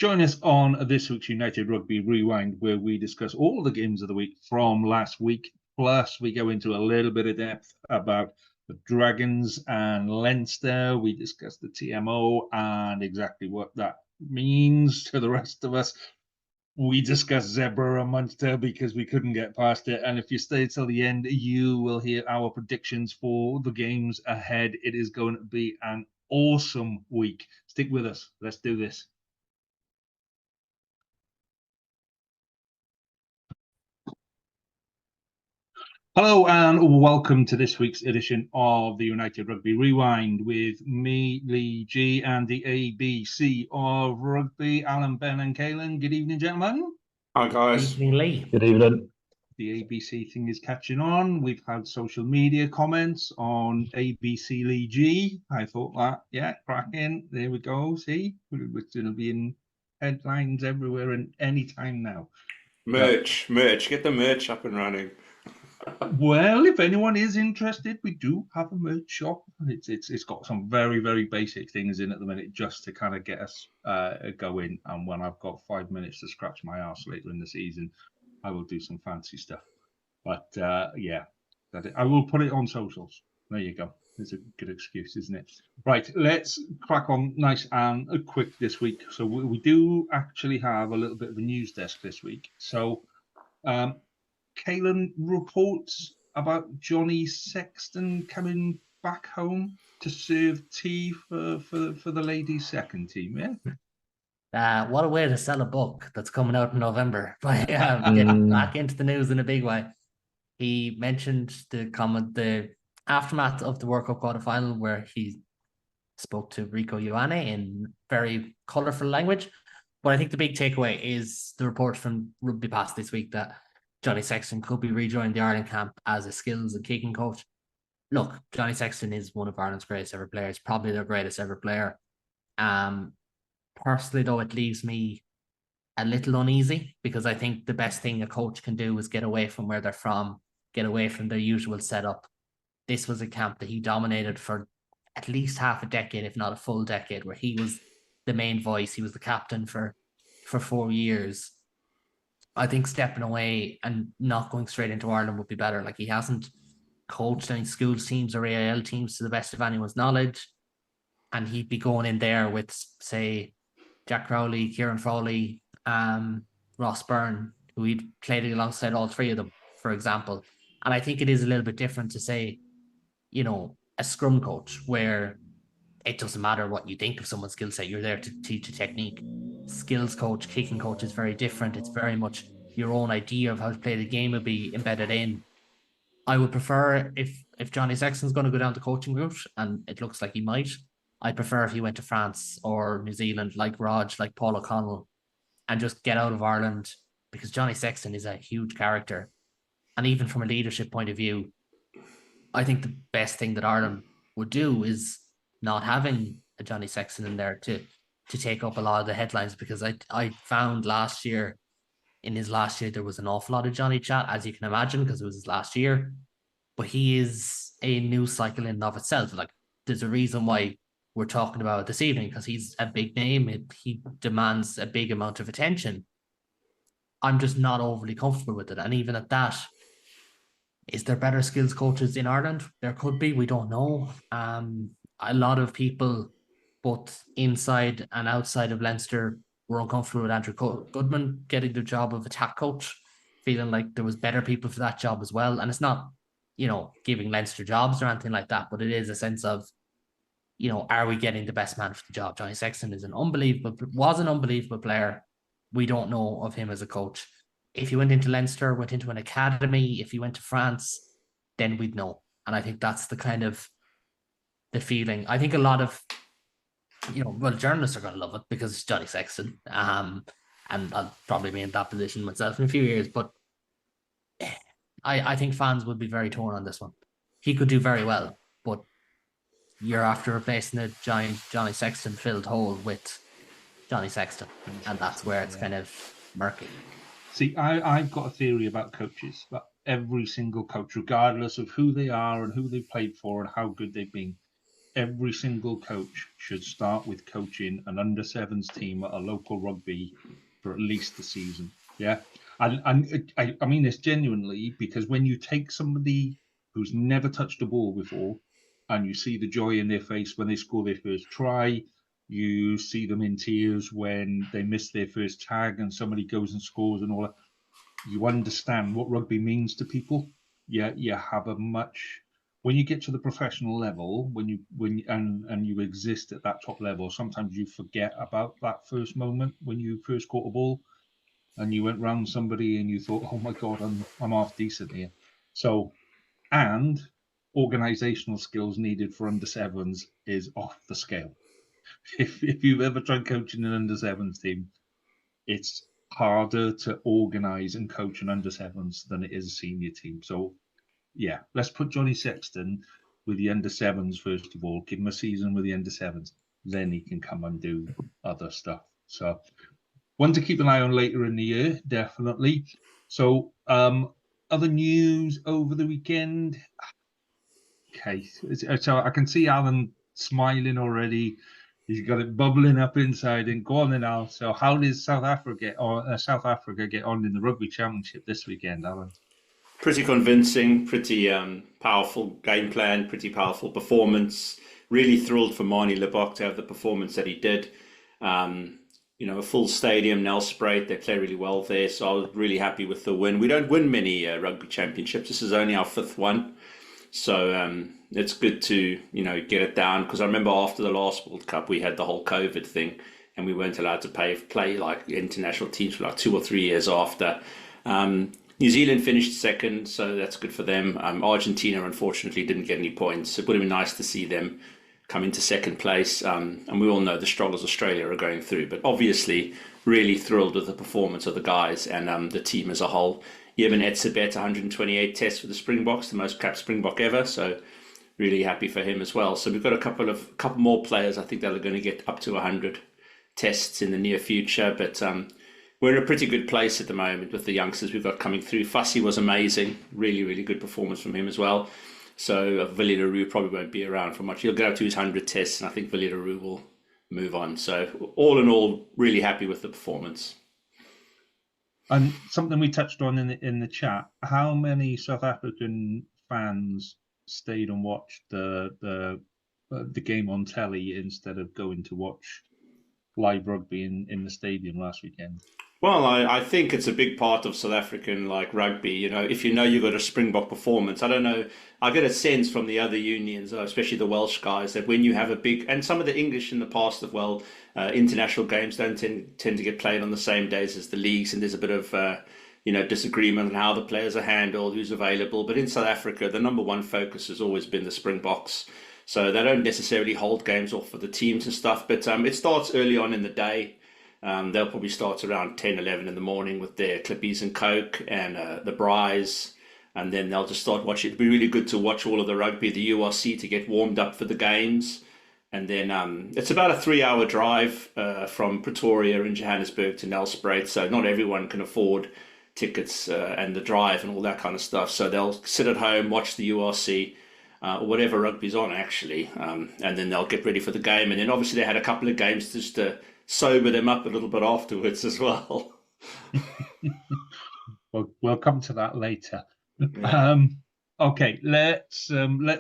Join us on this week's United Rugby Rewind, where we discuss all the games of the week from last week. Plus, we go into a little bit of depth about the Dragons and Leinster. We discuss the TMO and exactly what that means to the rest of us. We discuss Zebre and Munster because we couldn't get past it. And if you stay till the end, you will hear our predictions for the games ahead. It is going to be an awesome week. Stick with us. Let's do this. Hello and welcome to this week's edition of the United Rugby Rewind with me, Lee G, and the ABC of Rugby, Alan, Ben and Caelan. Good evening, gentlemen. Hi, guys. Good evening, Lee. Good evening. The ABC thing is catching on. We've had social media comments on ABC Lee G. I thought that, yeah, cracking. There we go. See, it's going to be in headlines everywhere and any time now. Merch. Get the merch up and running. Well, if anyone is interested, we do have a merch shop. It's got some very, very basic things in at the minute just to kind of get us going. And when I've got 5 minutes to scratch my arse later in the season, I will do some fancy stuff. But yeah, I will put it on socials. There you go. It's a good excuse, isn't it? Right, let's crack on nice and quick this week. So we do actually have a little bit of a news desk this week. So Caelan reports about Johnny Sexton coming back home to serve tea for the ladies' second team, yeah? What a way to sell a book that's coming out in November. But getting back into the news in a big way. He mentioned the aftermath of the World Cup quarterfinal where he spoke to Rico Ioane in very colourful language. But I think the big takeaway is the report from Rugby Pass this week that Johnny Sexton could be rejoining the Ireland camp as a skills and kicking coach. Look, Johnny Sexton is one of Ireland's greatest ever players, probably their greatest ever player. Personally, though, it leaves me a little uneasy because I think the best thing a coach can do is get away from where they're from, get away from their usual setup. This was a camp that he dominated for at least half a decade, if not a full decade, where he was the main voice. He was the captain for 4 years. I think stepping away and not going straight into Ireland would be better. Like, he hasn't coached any schools teams or AIL teams to the best of anyone's knowledge. And he'd be going in there with, say, Jack Crowley, Kieran Frawley, Ross Byrne, who he'd played alongside all three of them, for example. And I think it is a little bit different to say, you know, a scrum coach where it doesn't matter what you think of someone's skill set, you're there to teach a technique. Skills coach, kicking coach is very different. It's very much your own idea of how to play the game will be embedded in. I would prefer if Johnny Sexton's going to go down the coaching route, and it looks like he might, I'd prefer if he went to France or New Zealand like Rog, like Paul O'Connell, and just get out of Ireland, because Johnny Sexton is a huge character. And even from a leadership point of view, I think the best thing that Ireland would do is not having a Johnny Sexton in there to take up a lot of the headlines, because I found in his last year, there was an awful lot of Johnny chat, as you can imagine, because it was his last year. But he is a news cycle in and of itself. Like, there's a reason why we're talking about it this evening, because he's a big name. He demands a big amount of attention. I'm just not overly comfortable with it. And even at that, is there better skills coaches in Ireland? There could be. We don't know. A lot of people, both inside and outside of Leinster, were uncomfortable with Andrew Goodman getting the job of attack coach, feeling like there was better people for that job as well. And it's not, you know, giving Leinster jobs or anything like that, but it is a sense of, you know, are we getting the best man for the job? Johnny Sexton was an unbelievable player. We don't know of him as a coach. If he went into Leinster, went into an academy, if he went to France, then we'd know. And I think that's the kind of the feeling. I think a lot of, you know, well, journalists are going to love it because it's Johnny Sexton. And I'll probably be in that position myself in a few years. But I think fans would be very torn on this one. He could do very well, but you're after replacing the giant Johnny Sexton filled hole with Johnny Sexton. And that's where it's kind of murky. See, I've got a theory about coaches, but every single coach, regardless of who they are and who they've played for and how good they've been, every single coach should start with coaching an under-sevens team at a local rugby for at least the season. Yeah. And I mean this genuinely, because when you take somebody who's never touched a ball before and you see the joy in their face when they score their first try, you see them in tears when they miss their first tag and somebody goes and scores and all that, you understand what rugby means to people. Yeah, you have a much, when you get to the professional level, when you exist at that top level, sometimes you forget about that first moment when you first caught a ball and you went round somebody and you thought, oh my God, I'm half decent here. So, and organizational skills needed for under sevens is off the scale. If you've ever tried coaching an under sevens team, it's harder to organize and coach an under sevens than it is a senior team. So yeah, let's put Johnny Sexton with the under sevens first of all, give him a season with the under sevens, then he can come and do other stuff. So one to keep an eye on later in the year, definitely. So other news over the weekend. Okay, so I can see Alan smiling already. He's got it bubbling up inside him. Go on then, Al. So how did South Africa get on in the Rugby Championship this weekend, Alan? Pretty convincing, pretty powerful game plan, pretty powerful performance. Really thrilled for Marnie Lebok to have the performance that he did. A full stadium, Nelspruit, they play really well there. So I was really happy with the win. We don't win many rugby championships. This is only our 5th one. So it's good to, get it down, because I remember after the last World Cup, we had the whole COVID thing and we weren't allowed to play like international teams for like 2 or 3 years after. New Zealand finished 2nd, so that's good for them. Argentina, unfortunately, didn't get any points. It would have been nice to see them come into 2nd place. And we all know the struggles Australia are going through, but obviously really thrilled with the performance of the guys and the team as a whole. Eben Etzebeth, 128 tests for the Springboks, the most capped Springbok ever. So really happy for him as well. So we've got a couple more players, I think, that are going to get up to 100 tests in the near future. But we're in a pretty good place at the moment with the youngsters we've got coming through. Fussy was amazing. Really, really good performance from him as well. So Villiers Leroux probably won't be around for much. He'll get up to his 100 tests, and I think Villiers Leroux will move on. So all in all, really happy with the performance. And something we touched on in the chat: how many South African fans stayed and watched the game on telly instead of going to watch live rugby in the stadium last weekend? Well, I think it's a big part of South African rugby. If you've got a Springbok performance, I don't know. I get a sense from the other unions, especially the Welsh guys, that when you have a big, and some of the English in the past as well, international games don't tend to get played on the same days as the leagues, and there's a bit of disagreement on how the players are handled, who's available. But in South Africa, the number one focus has always been the Springboks. So they don't necessarily hold games off for the teams and stuff, but it starts early on in the day. They'll probably start around 10, 11 in the morning with their Clippies and Coke and the Braais, and then they'll just start watching. It'd be really good to watch all of the rugby, the URC, to get warmed up for the games. And then it's about a 3-hour drive from Pretoria and Johannesburg to Nelspruit, so not everyone can afford tickets and the drive and all that kind of stuff. So they'll sit at home, watch the URC, or whatever rugby's on actually, and then they'll get ready for the game. And then obviously they had a couple of games just to sober them up a little bit afterwards as well. We'll come to that later. Okay, let's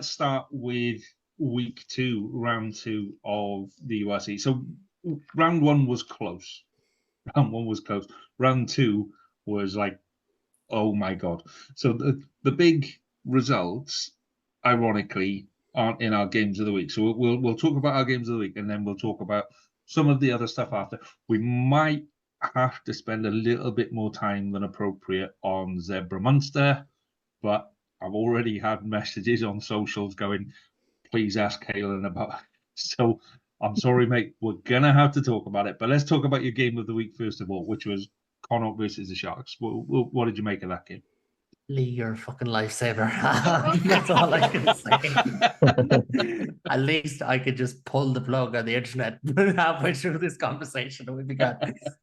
start with week 2, round 2 of the URC. So round 1 was close. Round 2 was like, oh my God. So the big results, ironically, aren't in our games of the week. So we'll talk about our games of the week, and then we'll talk about some of the other stuff after. We might have to spend a little bit more time than appropriate on Zebre Munster, but I've already had messages on socials going, please ask Caelan about it. So I'm sorry, mate, we're going to have to talk about it. But let's talk about your game of the week, first of all, which was Connacht versus the Sharks. What did you make of that game? Lee, you're a fucking lifesaver. That's all I can say. At least I could just pull the plug on the internet halfway through this conversation and we'd be good.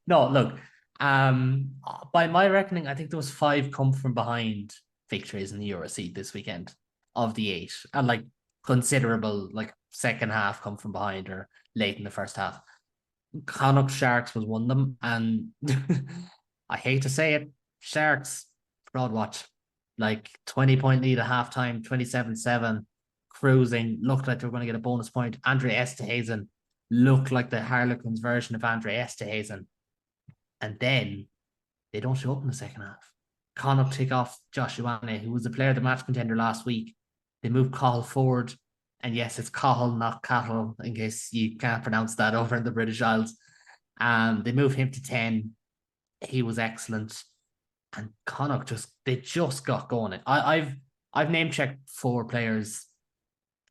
No, look, by my reckoning, I think there was 5 come from behind victories in the URC this weekend of the 8, and considerable, second half come from behind or late in the first half. Connacht Sharks was one of them, and I hate to say it, Sharks fraud watch. Like 20-point lead at halftime, 27-7, cruising, looked like they were going to get a bonus point. Andre Esterhazen looked like the Harlequins version of Andre Esterhazen. And then they don't show up in the second half. Connacht take off Josh Ioane, who was the player of the match contender last week. They move Cahill forward. And yes, it's Cahill, not Cahill, in case you can't pronounce that over in the British Isles. They move him to 10. He was excellent. And Connacht they just got going. I've name checked 4 players,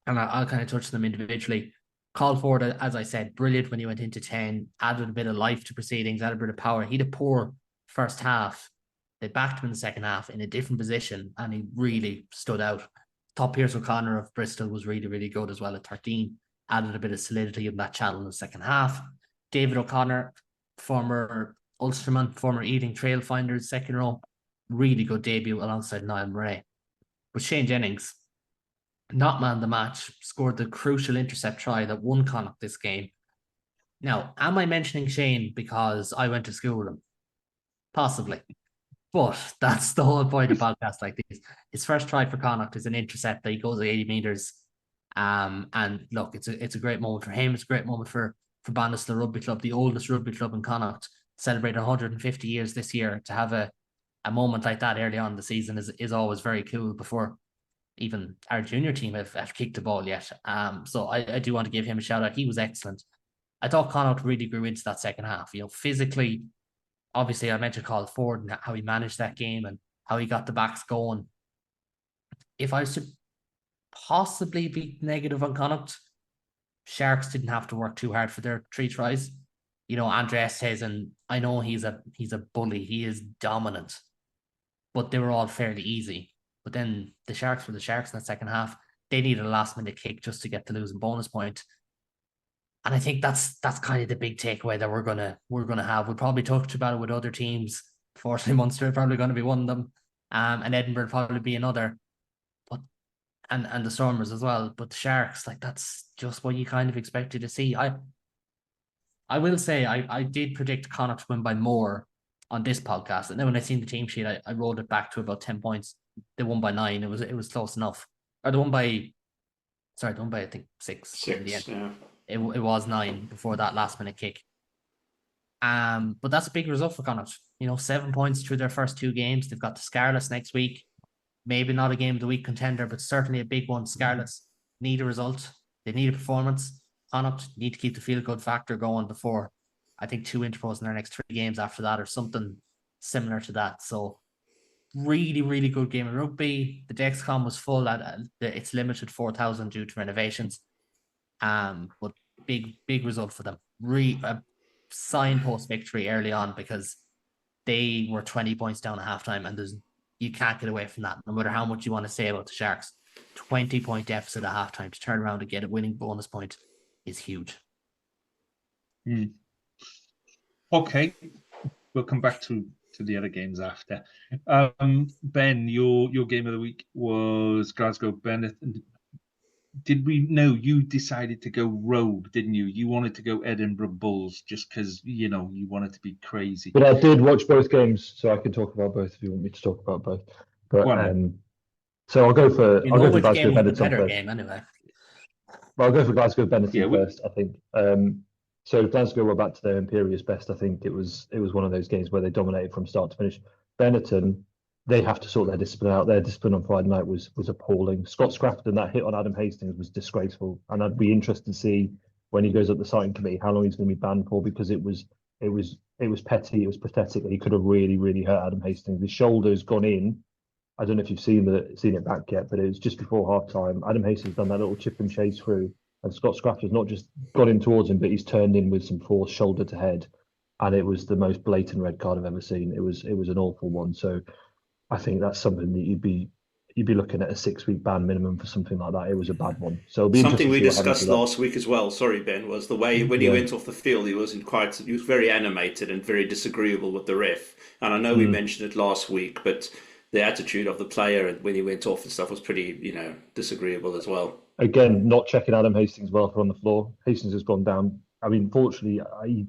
and I'll kind of touch them individually. Cahill Ford, as I said, brilliant when he went into 10, added a bit of life to proceedings, added a bit of power. He had a poor first half. They backed him in the second half in a different position, and he really stood out. Top Pierce O'Connor of Bristol was really, really good as well at 13, added a bit of solidity in that channel in the second half. David O'Connor, former Ulsterman, former Ealing Trailfinders, second row, really good debut alongside Niall Murray. But Shane Jennings, not man the match, scored the crucial intercept try that won Connacht this game. Now, am I mentioning Shane because I went to school with him? Possibly. But that's the whole point of podcasts like these. His first try for Connacht is an intercept that he goes 80 metres. And look, it's a great moment for him. It's a great moment for Bannister Rugby Club, the oldest rugby club in Connacht, celebrating 150 years this year. To have a moment like that early on in the season is always very cool before even our junior team have kicked the ball yet. So I do want to give him a shout out. He was excellent. I thought Connacht really grew into that second half. Physically, obviously I mentioned Cahill Ford and how he managed that game and how he got the backs going. If I was to possibly be negative on Connacht, Sharks didn't have to work too hard for their 3 tries. Andre Esterhazen, I know he's a bully. He is dominant. But they were all fairly easy. But then the Sharks were the Sharks in the second half. They needed a last-minute kick just to get the losing bonus point. And I think that's kind of the big takeaway that we're gonna have. We'll probably talk about it with other teams. Fortunately, Munster are probably going to be one of them, and Edinburgh will probably be another. But and the Stormers as well. But the Sharks, that's just what you kind of expected to see. I will say I did predict Connacht to win by more on this podcast, and then when I seen the team sheet, I rolled it back to about 10 points. They won by 9. It was close enough. Or they won by I think 6 in the end. Yeah. It was 9 before that last minute kick. But that's a big result for Connacht. 7 points through their first 2 games. They've got the Scarlets next week. Maybe not a game of the week contender, but certainly a big one. Scarlets need a result. They need a performance. Connacht need to keep the feel-good factor going before, I think, 2 interpros in their next 3 games after that or something similar to that. So really, really good game of rugby. The Dexcom was full at its limited 4,000 due to renovations. But big result for them. A signpost victory early on because they were 20 points down at halftime, and you can't get away from that. No matter how much you want to say about the Sharks, 20-point deficit at halftime to turn around and get a winning bonus point is huge. Okay, we'll come back to the other games after. Ben, your game of the week was Glasgow Benetton. Did we know you decided to go rogue, didn't you? You wanted to go Edinburgh Bulls just because, you wanted to be crazy. But I did watch both games, so I can talk about both if you want me to talk about both. But so I'll go for Glasgow Benetton first. Game anyway. Well, I'll go for Glasgow Benetton first, I think. So Glasgow were back to their imperious best. I think it was one of those games where they dominated from start to finish. Benetton, they have to sort their discipline out. Their discipline on Friday night was appalling. Scott Scrafton, that hit on Adam Hastings was disgraceful, and I'd be interested to see when he goes up the sighting committee how long he's going to be banned for, because it was petty, it was pathetic that he could have really, really hurt Adam Hastings. His shoulder's gone in. I don't know if you've seen it back yet, but it was just before half time. Adam Hastings done that little chip and chase through, and Scott Scrafton's not just got in towards him, but he's turned in with some force, shoulder to head, and it was the most blatant red card I've ever seen. It was an awful one. So I think that's something that you'd be looking at a 6-week ban minimum for something like that. It was a bad one. So something we discussed last week as well. Sorry, Ben, was the way when he went off the field, he was very animated and very disagreeable with the ref. And I know we mentioned it last week, but the attitude of the player and when he went off and stuff was pretty, disagreeable as well. Again, not checking Adam Hastings' welfare on the floor. Hastings has gone down. I mean, fortunately, he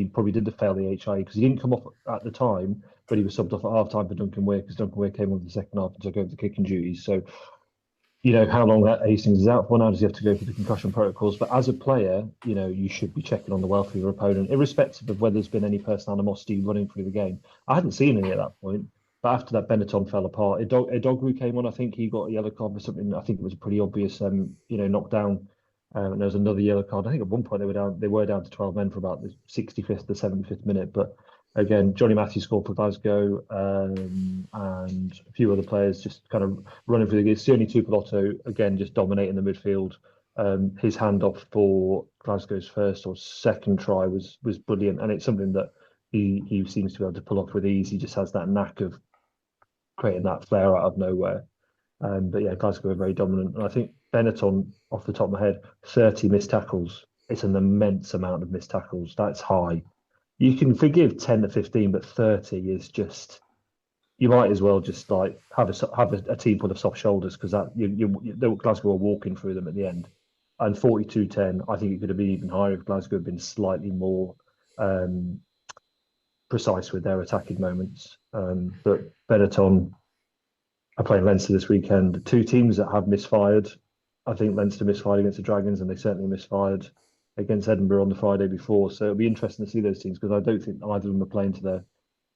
probably did fail the HIA because he didn't come off at the time, but he was subbed off at half time for Duncan Weir because Duncan Weir came on the second half and took over the kicking duties. So, how long that Hastings is out for now, does he have to go through the concussion protocols? But as a player, you should be checking on the welfare of your opponent, irrespective of whether there's been any personal animosity running through the game. I hadn't seen any at that point. But after that, Benetton fell apart. Edogwu came on. I think he got a yellow card for something. I think it was a pretty obvious, knockdown. And there was another yellow card. I think at one point they were down to 12 men for about the 65th, the 75th minute. But again, Johnny Matthews scored for Glasgow, and a few other players just kind of running through the game. Sione Tupolotto again just dominating the midfield. His handoff for Glasgow's first or second try was brilliant, and it's something that he seems to be able to pull off with ease. He just has that knack of creating that flare out of nowhere. But yeah, Glasgow are very dominant. And I think Benetton, off the top of my head, 30 missed tackles. It's an immense amount of missed tackles. That's high. You can forgive 10 to 15, but 30 is just, you might as well just like have a team full of soft shoulders because Glasgow are walking through them at the end. And 42-10, I think it could have been even higher if Glasgow had been slightly more precise with their attacking moments. But Benetton are playing Leinster this weekend. Two teams that have misfired. I think Leinster misfired against the Dragons, and they certainly misfired against Edinburgh on the Friday before. So it'll be interesting to see those teams because I don't think either of them are playing to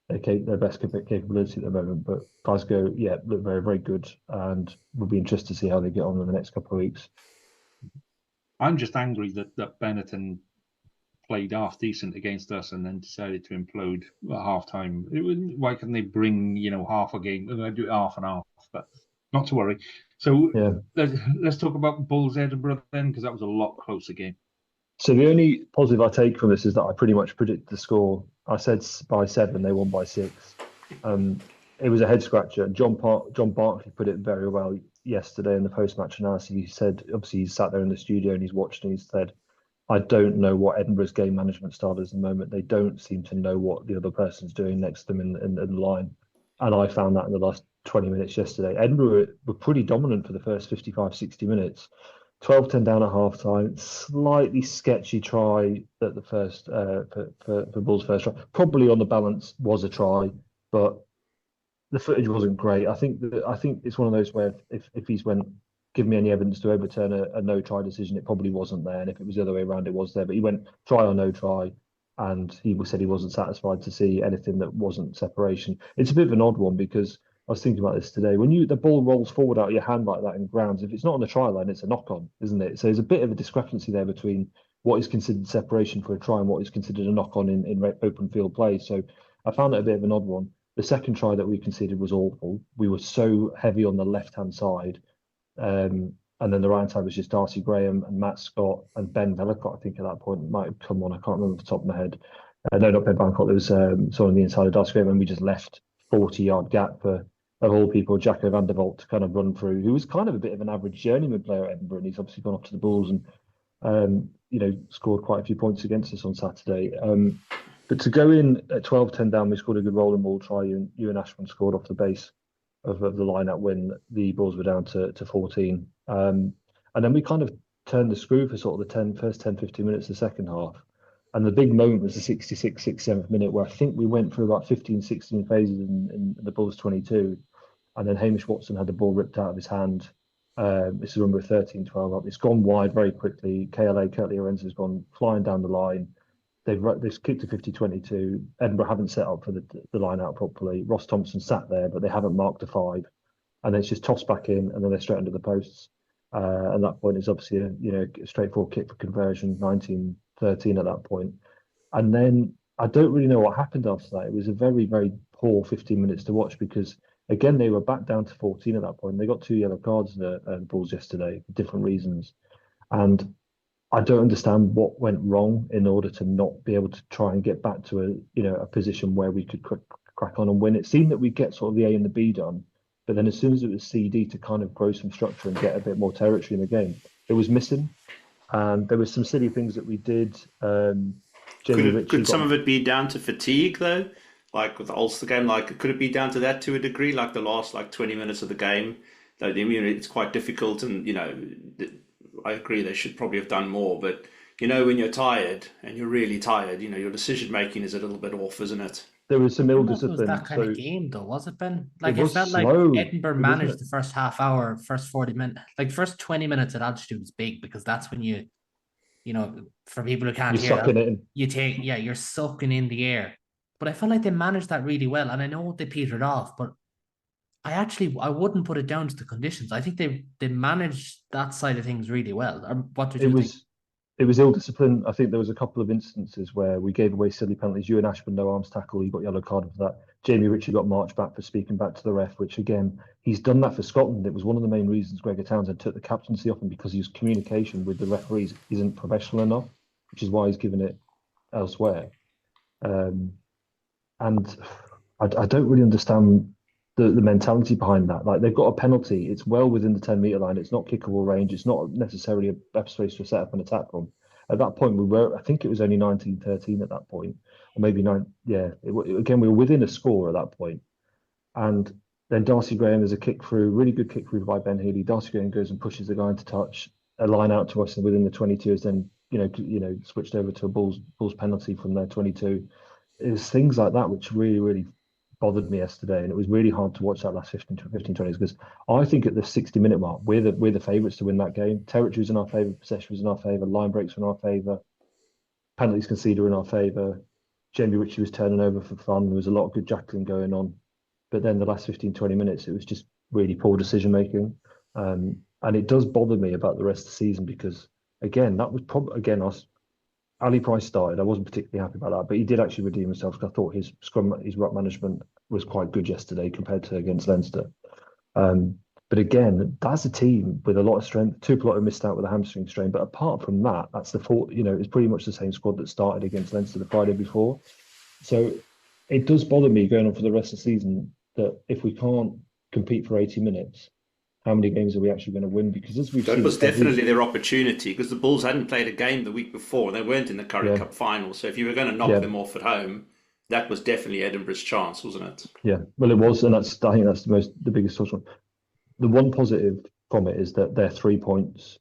their best capability at the moment. But Glasgow, look very, very good, and we'll be interested to see how they get on in the next couple of weeks. I'm just angry that Benetton played half decent against us and then decided to implode at half time. Why couldn't they bring half a game? I do half and half, but not to worry. So let's talk about Bulls Edinburgh then, because that was a lot closer game. So the only positive I take from this is that I pretty much predicted the score. I said by 7, they won by 6. It was a head scratcher. John Barkley put it very well yesterday in the post-match analysis. He said, obviously he's sat there in the studio and he's watched and he said, I don't know what Edinburgh's game management style is at the moment. They don't seem to know what the other person's doing next to them in the line. And I found that in the last 20 minutes yesterday. Edinburgh were pretty dominant for the first 55, 60 minutes. 12-10 down at half-time. Slightly sketchy try at the first for Bulls' first try. Probably on the balance was a try, but the footage wasn't great. I think it's one of those where if he's went, give me any evidence to overturn a no-try decision, it probably wasn't there. And if it was the other way around, it was there. But he went try or no try, and he said he wasn't satisfied to see anything that wasn't separation. It's a bit of an odd one because I was thinking about this today. When the ball rolls forward out of your hand like that in grounds, if it's not on the try line, it's a knock-on, isn't it? So there's a bit of a discrepancy there between what is considered separation for a try and what is considered a knock-on in open field play. So I found it a bit of an odd one. The second try that we conceded was awful. We were so heavy on the left-hand side. And then the right side was just Darcy Graham and Matt Scott and Ben Vellicott, I think at that point might have come on. I can't remember off the top of my head. No, not Ben Vellicott. There was someone on the inside of Darcy Graham, and we just left 40-yard gap for, of all people, Jacko van der Walt to kind of run through, who was kind of a bit of an average journeyman player at Edinburgh, and he's obviously gone off to the Bulls and scored quite a few points against us on Saturday. But to go in at 12-10 down, we scored a good rolling ball try. Ewan Ashman scored off the base of the line-out when the Bulls were down to 14. And then we kind of turned the screw for sort of the first 10, 15 minutes of the second half. And the big moment was the 66, 67th minute, where I think we went through about 15, 16 phases in the Bulls 22. And then Hamish Watson had the ball ripped out of his hand. This is when we were 13-12 up. It's gone wide very quickly. Curtly Lorenzo has gone flying down the line. They've kicked to 50-22. Edinburgh haven't set up for the line out properly. Ross Thompson sat there, but they haven't marked a 5. And then it's just tossed back in, and then they're straight under the posts. And that point is obviously a straightforward kick for conversion, 19-13 at that point. And then I don't really know what happened after that. It was a very, very poor 15 minutes to watch because, again, they were back down to 14 at that point. They got 2 yellow cards the Bulls yesterday for different reasons. And I don't understand what went wrong in order to not be able to try and get back to a position where we could crack on and win. It seemed that we'd get sort of the A and the B done, but then as soon as it was CD to kind of grow some structure and get a bit more territory in the game, it was missing. And there were some silly things that we did. Could some of it be down to fatigue though? like with the Ulster game? Like, could it be down to that to a degree? Like the last 20 minutes of the game, though, I mean, it's quite difficult, and I agree they should probably have done more. But when you're tired and you're really tired, your decision making is a little bit off, isn't it? There was some ill It was discipline. that kind of game, though, was it, Ben? Like, was it felt slow, like Edinburgh managed wasn't it? the first half hour, first 40 minutes, like first 20 minutes at altitude is big, because that's when for people who can't You're hear sucking that, it in. you're sucking in the air. But I felt like they managed that really well, and I know they petered off, but I wouldn't put it down to the conditions. I think they managed that side of things really well. What did you think? It was ill discipline. I think there was a couple of instances where we gave away silly penalties. You and Ashburn, no arms tackle. He got yellow card for that. Jamie Ritchie got marched back for speaking back to the ref, which again, he's done that for Scotland. It was one of the main reasons Gregor Townsend took the captaincy off him, because his communication with the referees isn't professional enough, which is why he's given it elsewhere. And I don't really understand the mentality behind that. Like, they've got a penalty, it's well within the 10-metre line, it's not kickable range, it's not necessarily a better space to set up an attack from. At that point, I think it was only 19-13 at that point, or maybe 9. Yeah, again, we were within a score at that point. And then Darcy Graham, there's a kick through, really good kick through by Ben Healy. Darcy Graham goes and pushes the guy into touch, a line out to us, and within the 22 is then switched over to a Bulls penalty from their 22. It was things like that which really, really bothered me yesterday, and it was really hard to watch that last 15-20s, because I think at the 60-minute mark we're the favourites to win that game. Territory was in our favour, possession was in our favour, line breaks were in our favour, penalties conceded were in our favour. Jamie Ritchie was turning over for fun. There was a lot of good jackling going on, but then the last 15-20 minutes it was just really poor decision making, and it does bother me about the rest of the season, because again, that was probably Ali Price started. I wasn't particularly happy about that, but he did actually redeem himself, because I thought his ruck management was quite good yesterday compared to against Leinster. But again, that's a team with a lot of strength. Tupelotta missed out with a hamstring strain, but apart from that, that's the fault. It's pretty much the same squad that started against Leinster the Friday before. So it does bother me going on for the rest of the season that if we can't compete for 80 minutes, how many games are we actually going to win? Because as we've seen, that was definitely their opportunity, because the Bulls hadn't played a game the week before. They weren't in the Currie Cup final. So if you were going to knock them off at home, that was definitely Edinburgh's chance, wasn't it? Yeah, well, it was, and I think that's the biggest source. The one positive from it is that they're 3 points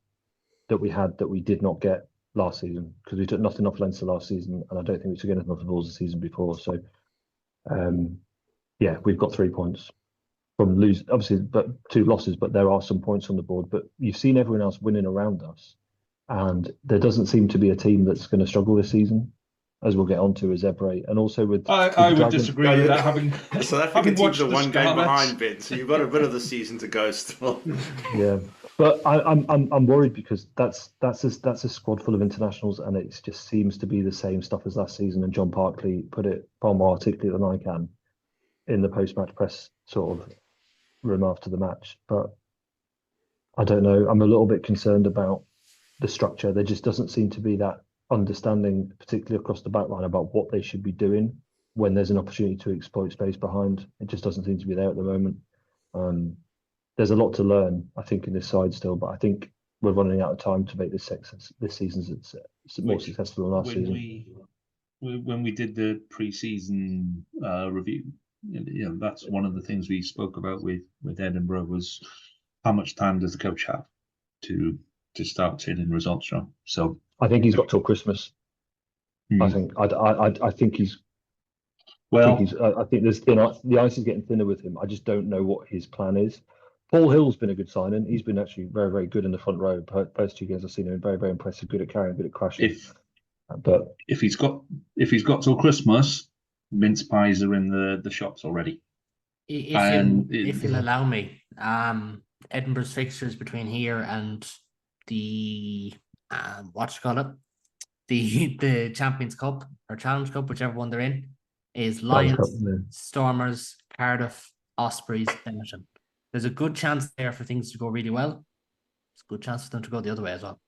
that we had that we did not get last season, because we took nothing off Leinster last season, and I don't think we took anything off the Bulls the season before. So, we've got 3 points from lose, obviously, but 2 losses, but there are some points on the board. But you've seen everyone else winning around us, and there doesn't seem to be a team that's going to struggle this season, as we'll get onto as Zebre, and also with I would disagree with that. Having South African teams are one game behind, Ben, so you've got a bit of the season to go still. Yeah, but I'm worried, because that's a squad full of internationals, and it just seems to be the same stuff as last season. And John Parkley put it far more articulately than I can in the post-match press sort of room after the match. But I don't know. I'm a little bit concerned about the structure. There just doesn't seem to be that understanding, particularly across the back line, about what they should be doing when there's an opportunity to exploit space behind. It just doesn't seem to be there at the moment. There's a lot to learn, I think, in this side still, but I think we're running out of time to make this season more successful than last season. When we did the pre-season review, that's one of the things we spoke about with Edinburgh, was how much time does the coach have to start turning results from. So I think he's got till Christmas. I think he's. Well, I think the ice is getting thinner with him. I just don't know what his plan is. Paul Hill's been a good signing. He's been actually very, very good in the front row. First 2 games I've seen him, very, very impressive. Good at carrying, good at crashing. If he's got till Christmas, mince pies are in the shops already. If you'll allow me, Edinburgh's fixtures between here and the the Champions Cup or Challenge Cup, whichever one they're in, is Lions, Stormers, Cardiff, Ospreys, Benetton. There's a good chance there for things to go really well. There's a good chance for them to go the other way as well.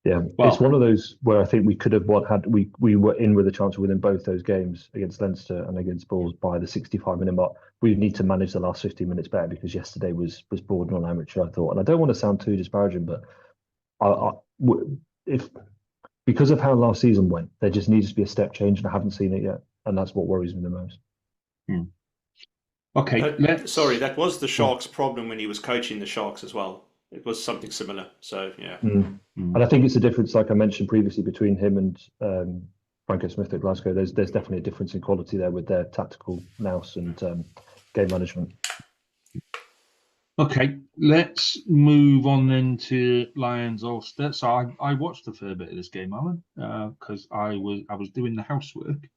Yeah, it's one of those where I think we could have we were in with a chance of winning both those games against Leinster and against Bulls by the 65-minute mark. We need to manage the last 15 minutes better, because yesterday was bordering on amateur, I thought. And I don't want to sound too disparaging, but if because of how last season went, there just needs to be a step change, and I haven't seen it yet. and that's what worries me the most. Okay, sorry, that was the Sharks' problem when he was coaching the Sharks as well. It was something similar. So yeah. And I think it's a difference, like I mentioned previously, between him and Franco Smith at Glasgow. There's definitely a difference in quality there with their tactical nous and game management. Okay, let's move on then to Lions Ulster. So I watched a fair bit of this game, Alan, because I was doing the housework.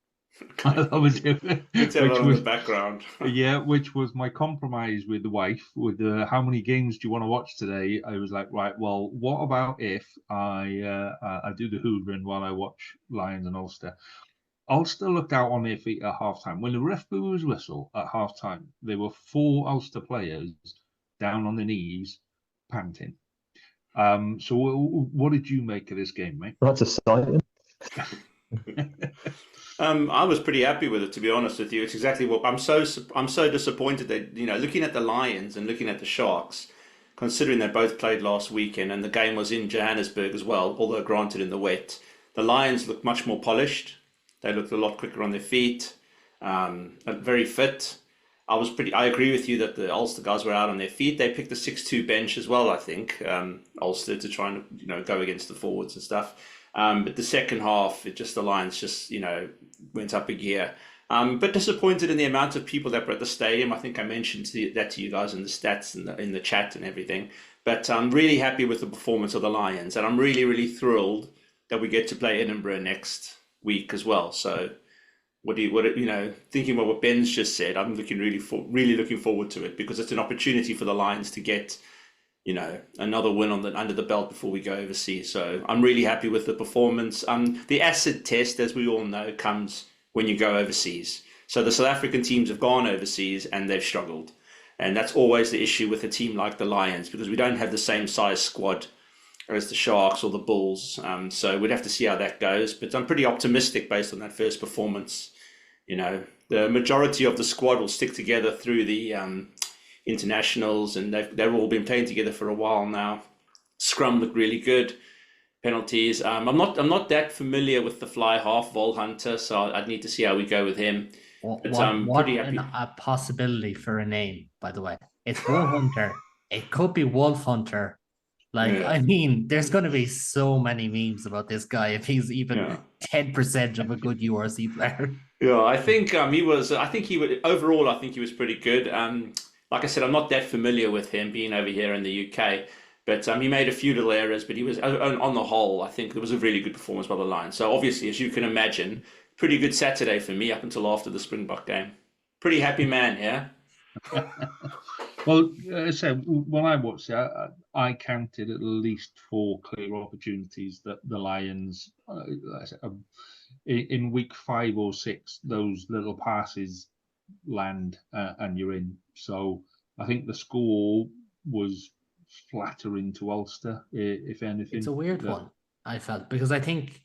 Okay. I was doing, Good to have that in the background. yeah, which was my compromise with the wife. With how many games do you want to watch today? I was like, right, well, what about if I do the hoovering while I watch Lions and Ulster? Ulster looked out on their feet at halftime. When the ref blew his whistle at halftime, there were 4 Ulster players down on their knees, panting. So what did you make of this game, mate? That's exciting. I was pretty happy with it, to be honest with you. It's exactly what I'm so disappointed that, looking at the Lions and looking at the Sharks, considering they both played last weekend and the game was in Johannesburg as well, although granted in the wet, the Lions looked much more polished. They looked a lot quicker on their feet, very fit. I agree with you that the Ulster guys were out on their feet. They picked the 6-2 bench as well, I think, Ulster, to try and go against the forwards and stuff. But the second half, the Lions just went up a gear. But disappointed in the amount of people that were at the stadium. I think I mentioned that to you guys in the stats in the chat and everything. But I'm really happy with the performance of the Lions, and I'm really, really thrilled that we get to play Edinburgh next week as well. So, thinking about what Ben's just said, I'm really looking forward to it, because it's an opportunity for the Lions to get another win under the belt before we go overseas. So I'm really happy with the performance. The acid test, as we all know, comes when you go overseas. So the South African teams have gone overseas and they've struggled. And that's always the issue with a team like the Lions, because we don't have the same size squad as the Sharks or the Bulls. So we'd have to see how that goes. But I'm pretty optimistic based on that first performance. The majority of the squad will stick together through the internationals, and they've all been playing together for a while now. Scrum looked really good. Penalties. I'm not that familiar with the fly half Vol Hunter, so I'd need to see how we go with him. But I'm pretty happy. A possibility for a name, by the way. It's Vol Hunter. It could be Wolf Hunter. I mean, there's going to be so many memes about this guy if he's even 10% of a good URC player. Yeah, I think he was. Overall, I think he was pretty good. Like I said, I'm not that familiar with him being over here in the UK, but he made a few little errors. But he was, on the whole, I think there was a really good performance by the Lions. So obviously, as you can imagine, pretty good Saturday for me up until after the Springbok game. Pretty happy man, yeah. Well, so when I watched it, I counted at least 4 clear opportunities that the Lions, in week 5 or 6, those little passes land and you're in. So I think the score was flattering to Ulster, if anything. It's a weird one, I felt, because I think,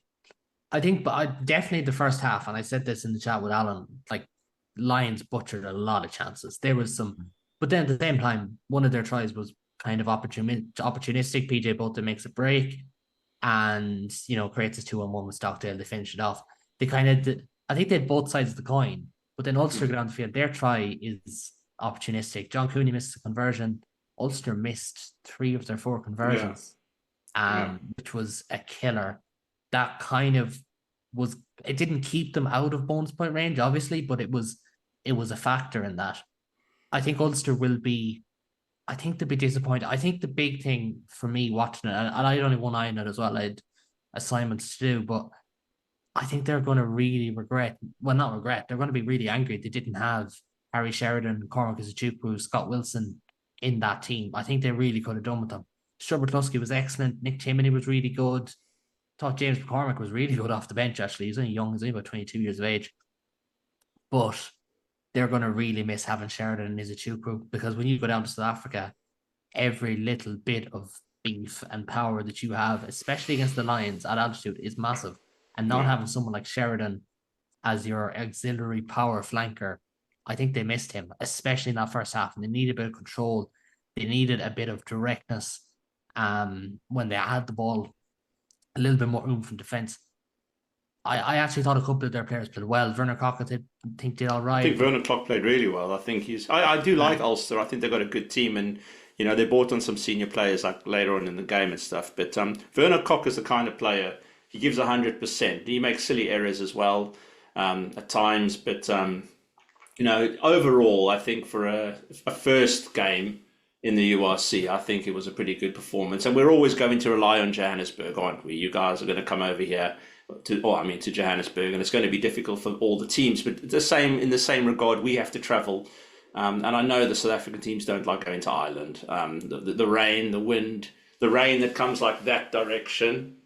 but definitely the first half, and I said this in the chat with Alan, Lions butchered a lot of chances. There was some. But then at the same time, one of their tries was kind of opportunistic. PJ Bolton makes a break and, creates a 2-on-1 with Stockdale. They finish it off. They kind of did, I think they had both sides of the coin, but then Ulster got on the field. Their try is opportunistic. John Cooney missed a conversion. Ulster missed 3 of their 4 conversions, which was a killer. That kind of was, it didn't keep them out of bonus point range, obviously, but it was a factor in that. I think Ulster they'll be disappointed. I think the big thing for me watching it, and I had only one eye on it as well, I had assignments to do, but I think they're going to really regret, they're going to be really angry they didn't have Harry Sheridan, Cormac Izuchukwu, Scott Wilson in that team. I think they really could have done with them. Shubertluski was excellent. Nick Timoney was really good. Thought James McCormick was really good off the bench, actually. He's only young, he's only about 22 years of age. But they're going to really miss having Sheridan and Izuchukwu, because when you go down to South Africa, every little bit of beef and power that you have, especially against the Lions at altitude, is massive. And not having someone like Sheridan as your auxiliary power flanker, I think they missed him, especially in that first half. And they needed a bit of control. They needed a bit of directness when they had the ball, a little bit more oomph in defence. I actually thought a couple of their players played well. Werner Cocker did all right. I think Werner Klopp played really well. I think I do like Ulster. I think they've got a good team, and they brought on some senior players like later on in the game and stuff. But Werner Cocker is the kind of player, he gives 100%. He makes silly errors as well at times, but overall, I think for a first game in the URC, I think it was a pretty good performance. And we're always going to rely on Johannesburg, aren't we? You guys are going to come over here to Johannesburg, and it's going to be difficult for all the teams. But in the same regard, we have to travel. And I know the South African teams don't like going to Ireland. The rain, the wind, the rain that comes like that direction.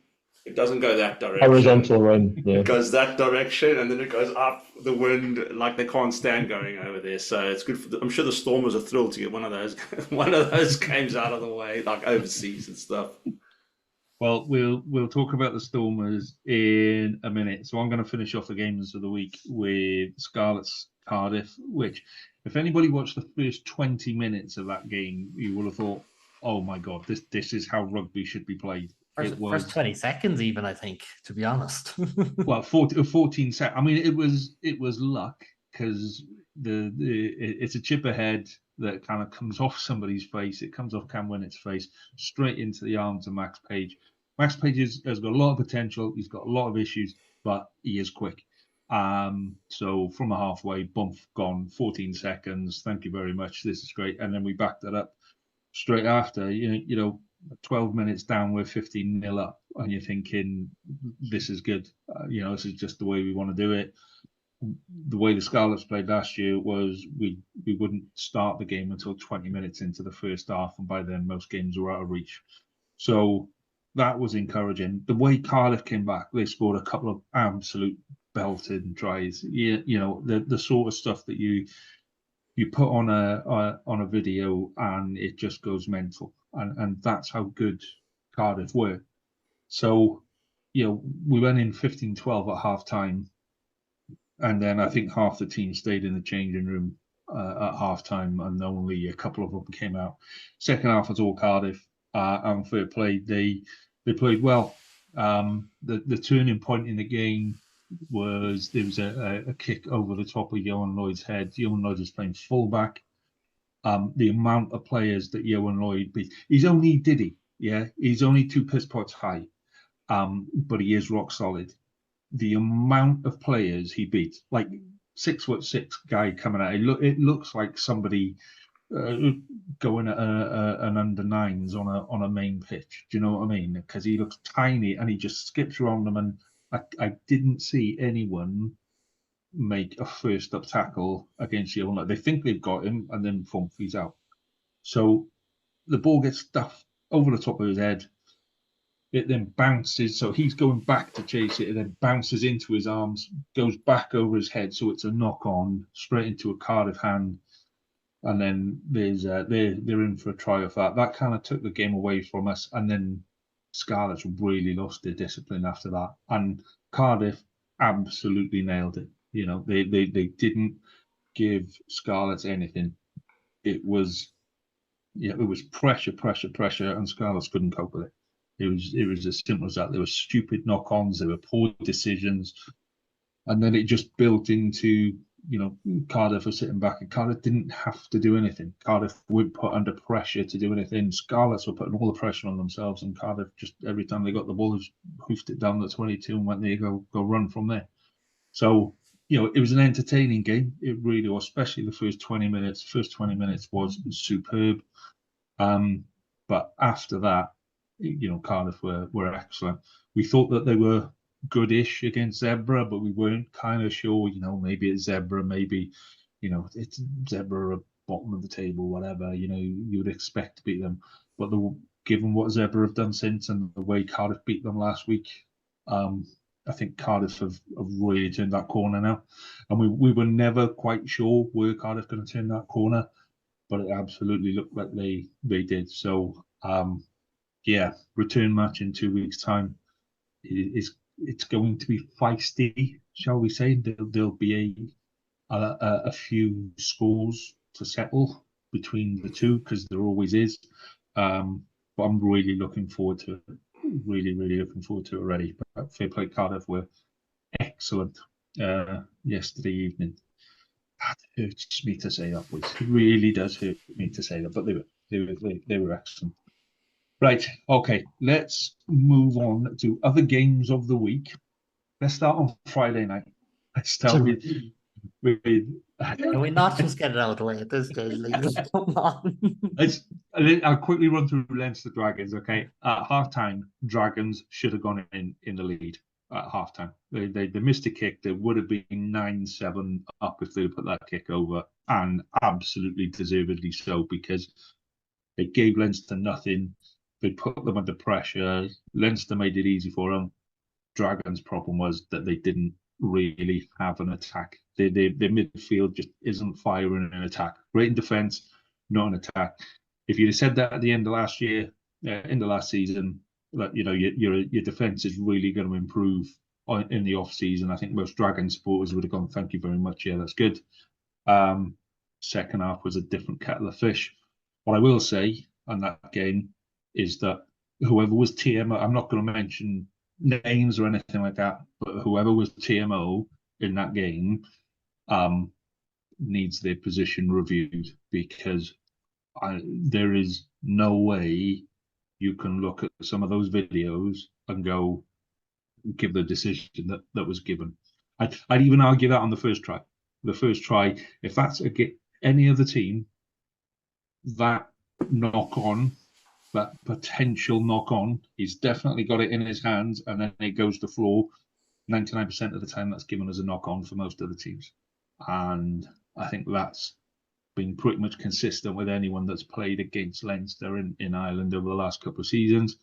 It doesn't go that direction. Horizontal rain. Yeah. It goes that direction, and then it goes up the wind, like they can't stand going over there. So it's good for I'm sure the Stormers are thrilled to get one of those games out of the way, like overseas and stuff. Well, we'll talk about the Stormers in a minute. So I'm going to finish off the games of the week with Scarlets Cardiff, which, if anybody watched the first 20 minutes of that game, you will have thought, "Oh my God, this is how rugby should be played." First 20 seconds, even, I think, to be honest. Well, 14 seconds. I mean, it was luck, because it's a chip ahead that kind of comes off somebody's face. It comes off Cam Winnett's face straight into the arms of Max Page. Max Page has got a lot of potential. He's got a lot of issues, but he is quick. So from a halfway, bump, gone, 14 seconds. Thank you very much. This is great. And then we backed it up straight after. 12 minutes down, we're 15-0 up, and you're thinking, this is good. This is just the way we want to do it. The way the Scarlets played last year was we wouldn't start the game until 20 minutes into the first half, and by then most games were out of reach. So that was encouraging. The way Cardiff came back, they scored a couple of absolute belted tries. The sort of stuff that you put on a video and it just goes mental. And that's how good Cardiff were. So, we went in 15-12 at half time. And then I think half the team stayed in the changing room at half time, and only a couple of them came out. Second half was all Cardiff. And fair play, they played well. The turning point in the game was there was a kick over the top of Johan Lloyd's head. Johan Lloyd was playing fullback. The amount of players that Johan Lloyd beat, he's only Diddy, he's only 2 piss pots high, but he is rock solid. The amount of players he beat, like 6'6" guy coming out, it looks like somebody going at an under nines on a main pitch. Do you know what I mean? Because he looks tiny and he just skips around them, and I didn't see anyone make a first up tackle against Johan. They think they've got him, and then thump, he's out. So the ball gets stuffed over the top of his head. It then bounces, so he's going back to chase it. It then bounces into his arms, goes back over his head, so it's a knock on straight into a Cardiff hand, and then they're in for a try of that. That kind of took the game away from us, and then Scarlets really lost their discipline after that, and Cardiff absolutely nailed it. They didn't give Scarlets anything. It was pressure, and Scarlets couldn't cope with it. It was as simple as that. There were stupid knock-ons, there were poor decisions, and then it just built into Cardiff were sitting back, and Cardiff didn't have to do anything. Cardiff weren't put under pressure to do anything. Scarlets were putting all the pressure on themselves, and Cardiff just every time they got the ball, just hoofed it down the 22 and went there, go run from there. So it was an entertaining game. It really was, especially the first 20 minutes. First 20 minutes was superb. But after that, Cardiff were excellent. We thought that they were goodish against Zebre, but we weren't kind of sure. Maybe it's Zebre, maybe it's Zebre at bottom of the table, whatever. You would expect to beat them, but given what Zebre have done since and the way Cardiff beat them last week, I think Cardiff have really turned that corner now, and we were never quite sure were Cardiff going to turn that corner, but it absolutely looked like they did. So return match in 2 weeks' time. It's going to be feisty, shall we say? There'll be a few scores to settle between the two, because there always is. But I'm really looking forward to it. Really looking forward to it already. But fair play, Cardiff were excellent yesterday evening. That hurts me to say that, boys. It really does hurt me to say that, but they were excellent. Right, okay, let's move on to other games of the week. Let's start on Friday night. Let's start with Can we not just get it out of the way at this stage, Lee? Come on. I'll quickly run through Leinster Dragons, okay? At half-time, Dragons should have gone in the lead at half-time. They missed a kick. There would have been 9-7 up if they put that kick over, and absolutely deservedly so, because they gave Leinster nothing. They put them under pressure. Leinster made it easy for them. Dragons' problem was that they didn't really have an attack. Their midfield just isn't firing an attack. Great in defence, not an attack. If you'd have said that at the end of last year, in the last season, that your defence is really going to improve in the off season, I think most Dragon supporters would have gone, "Thank you very much. Yeah, that's good." Second half was a different kettle of fish. What I will say on that game is that whoever was TMO, I'm not going to mention names or anything like that, but whoever was TMO in that game needs their position reviewed, because there is no way you can look at some of those videos and go give the decision that was given. I'd even argue that on the first try. The first try, if that's any other team, that knock-on, that potential knock-on, he's definitely got it in his hands, and then it goes to floor. 99% of the time, that's given as a knock-on for most of the teams. And I think that's been pretty much consistent with anyone that's played against Leinster in Ireland over the last couple of seasons.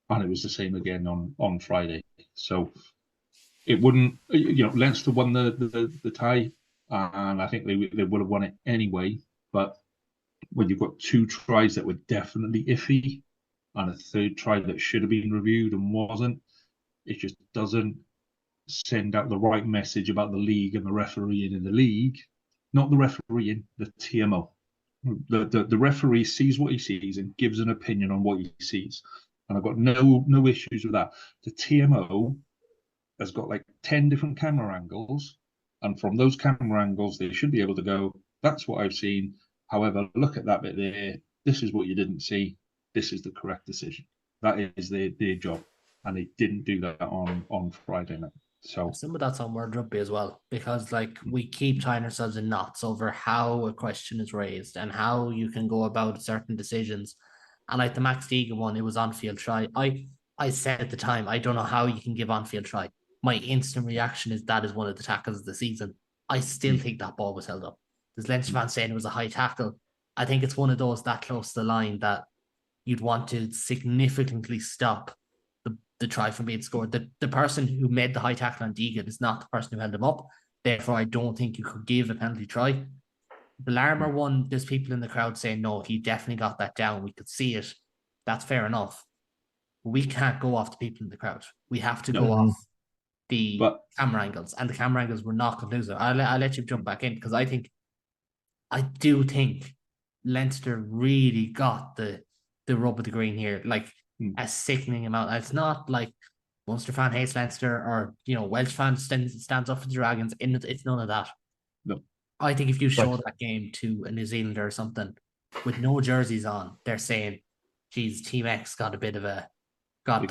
And it was the same again on Friday. So it wouldn't, Leinster won the tie, and I think they would have won it anyway. But when you've got two tries that were definitely iffy and a third try that should have been reviewed and wasn't, it just doesn't send out the right message about the league and the refereeing in the league. Not the refereeing, the TMO. The referee sees what he sees and gives an opinion on what he sees. And I've got no issues with that. The TMO has got like 10 different camera angles, and from those camera angles, they should be able to go, "That's what I've seen. However, look at that bit there. This is what you didn't see. This is the correct decision." That is their job, and they didn't do that on Friday night. So some of that's on World Rugby as well, because we keep tying ourselves in knots over how a question is raised and how you can go about certain decisions. And like the Max Deegan one, it was on-field try. I said at the time, I don't know how you can give on-field try. My instant reaction is that is one of the tackles of the season. I still think that ball was held up. There's Leinster fans saying it was a high tackle. I think it's one of those that close to the line that you'd want to significantly stop the try from being scored. The person who made the high tackle on Deegan is not the person who held him up. Therefore, I don't think you could give a penalty try. The Larmer one, there's people in the crowd saying, no, he definitely got that down. We could see it. That's fair enough. We can't go off the people in the crowd. We have to go off the camera angles. And the camera angles were not conclusive. I'll let you jump back in, because I do think Leinster really got the rub of the green here. Like a sickening amount. It's not like Munster fan hates Leinster or Welsh fan stands up for the Dragons. It's none of that. No. I think if you show that game to a New Zealander or something with no jerseys on, they're saying, geez, Team X got the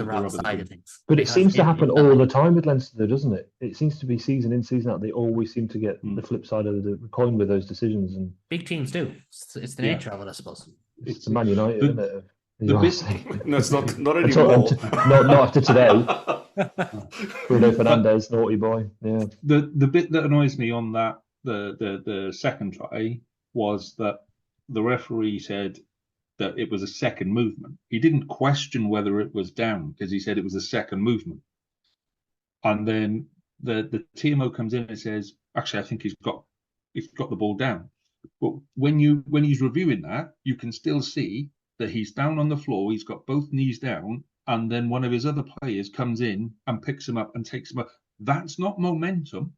wrong side of things. But it seems to happen all the time with Leinster, though, doesn't it? It seems to be season in, season out. They always seem to get the flip side of the coin with those decisions. And big teams do. It's the nature of it, I suppose. It's the Man United, isn't it? No, it's not anymore. Not after today. Bruno Fernandes, naughty boy. Yeah. The bit that annoys me on that the second try was that the referee said that it was a second movement. He didn't question whether it was down, because he said it was a second movement. And then the TMO comes in and says, actually, I think he's got the ball down. But when he's reviewing that, you can still see that he's down on the floor, he's got both knees down, and then one of his other players comes in and picks him up and takes him up. That's not momentum.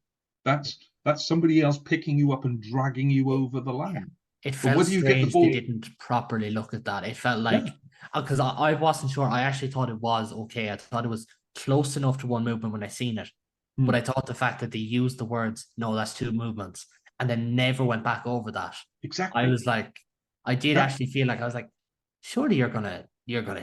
That's somebody else picking you up and dragging you over the line. It felt strange they didn't properly look at that. It felt like, because I wasn't sure. I actually thought it was okay. I thought it was close enough to one movement when I seen it. But I thought the fact that they used the words, no, that's 2 movements, and then never went back over that. Exactly. I was like, I did actually feel like, I was like, surely you're gonna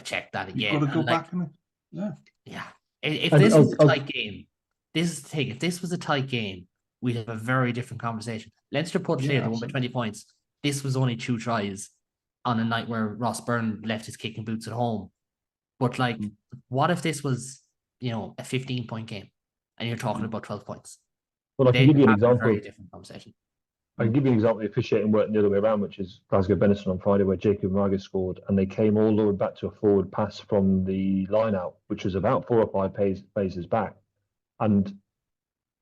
check that again. You've got to go back on it. Yeah. If this was a tight game, this is the thing. If this was a tight game, we'd have a very different conversation. Leinster put clear, they won by 20 points. This was only 2 tries on a night where Ross Byrne left his kicking boots at home. But like, what if this was, a 15-point game and you're talking about 12 points? Well, I can give you an example. A very different conversation. I can give you an example of officiating working the other way around, which is Glasgow Benetton on Friday, where Jacob Raga scored, and they came all the way back to a forward pass from the line out, which was about 4 or 5 paces back, and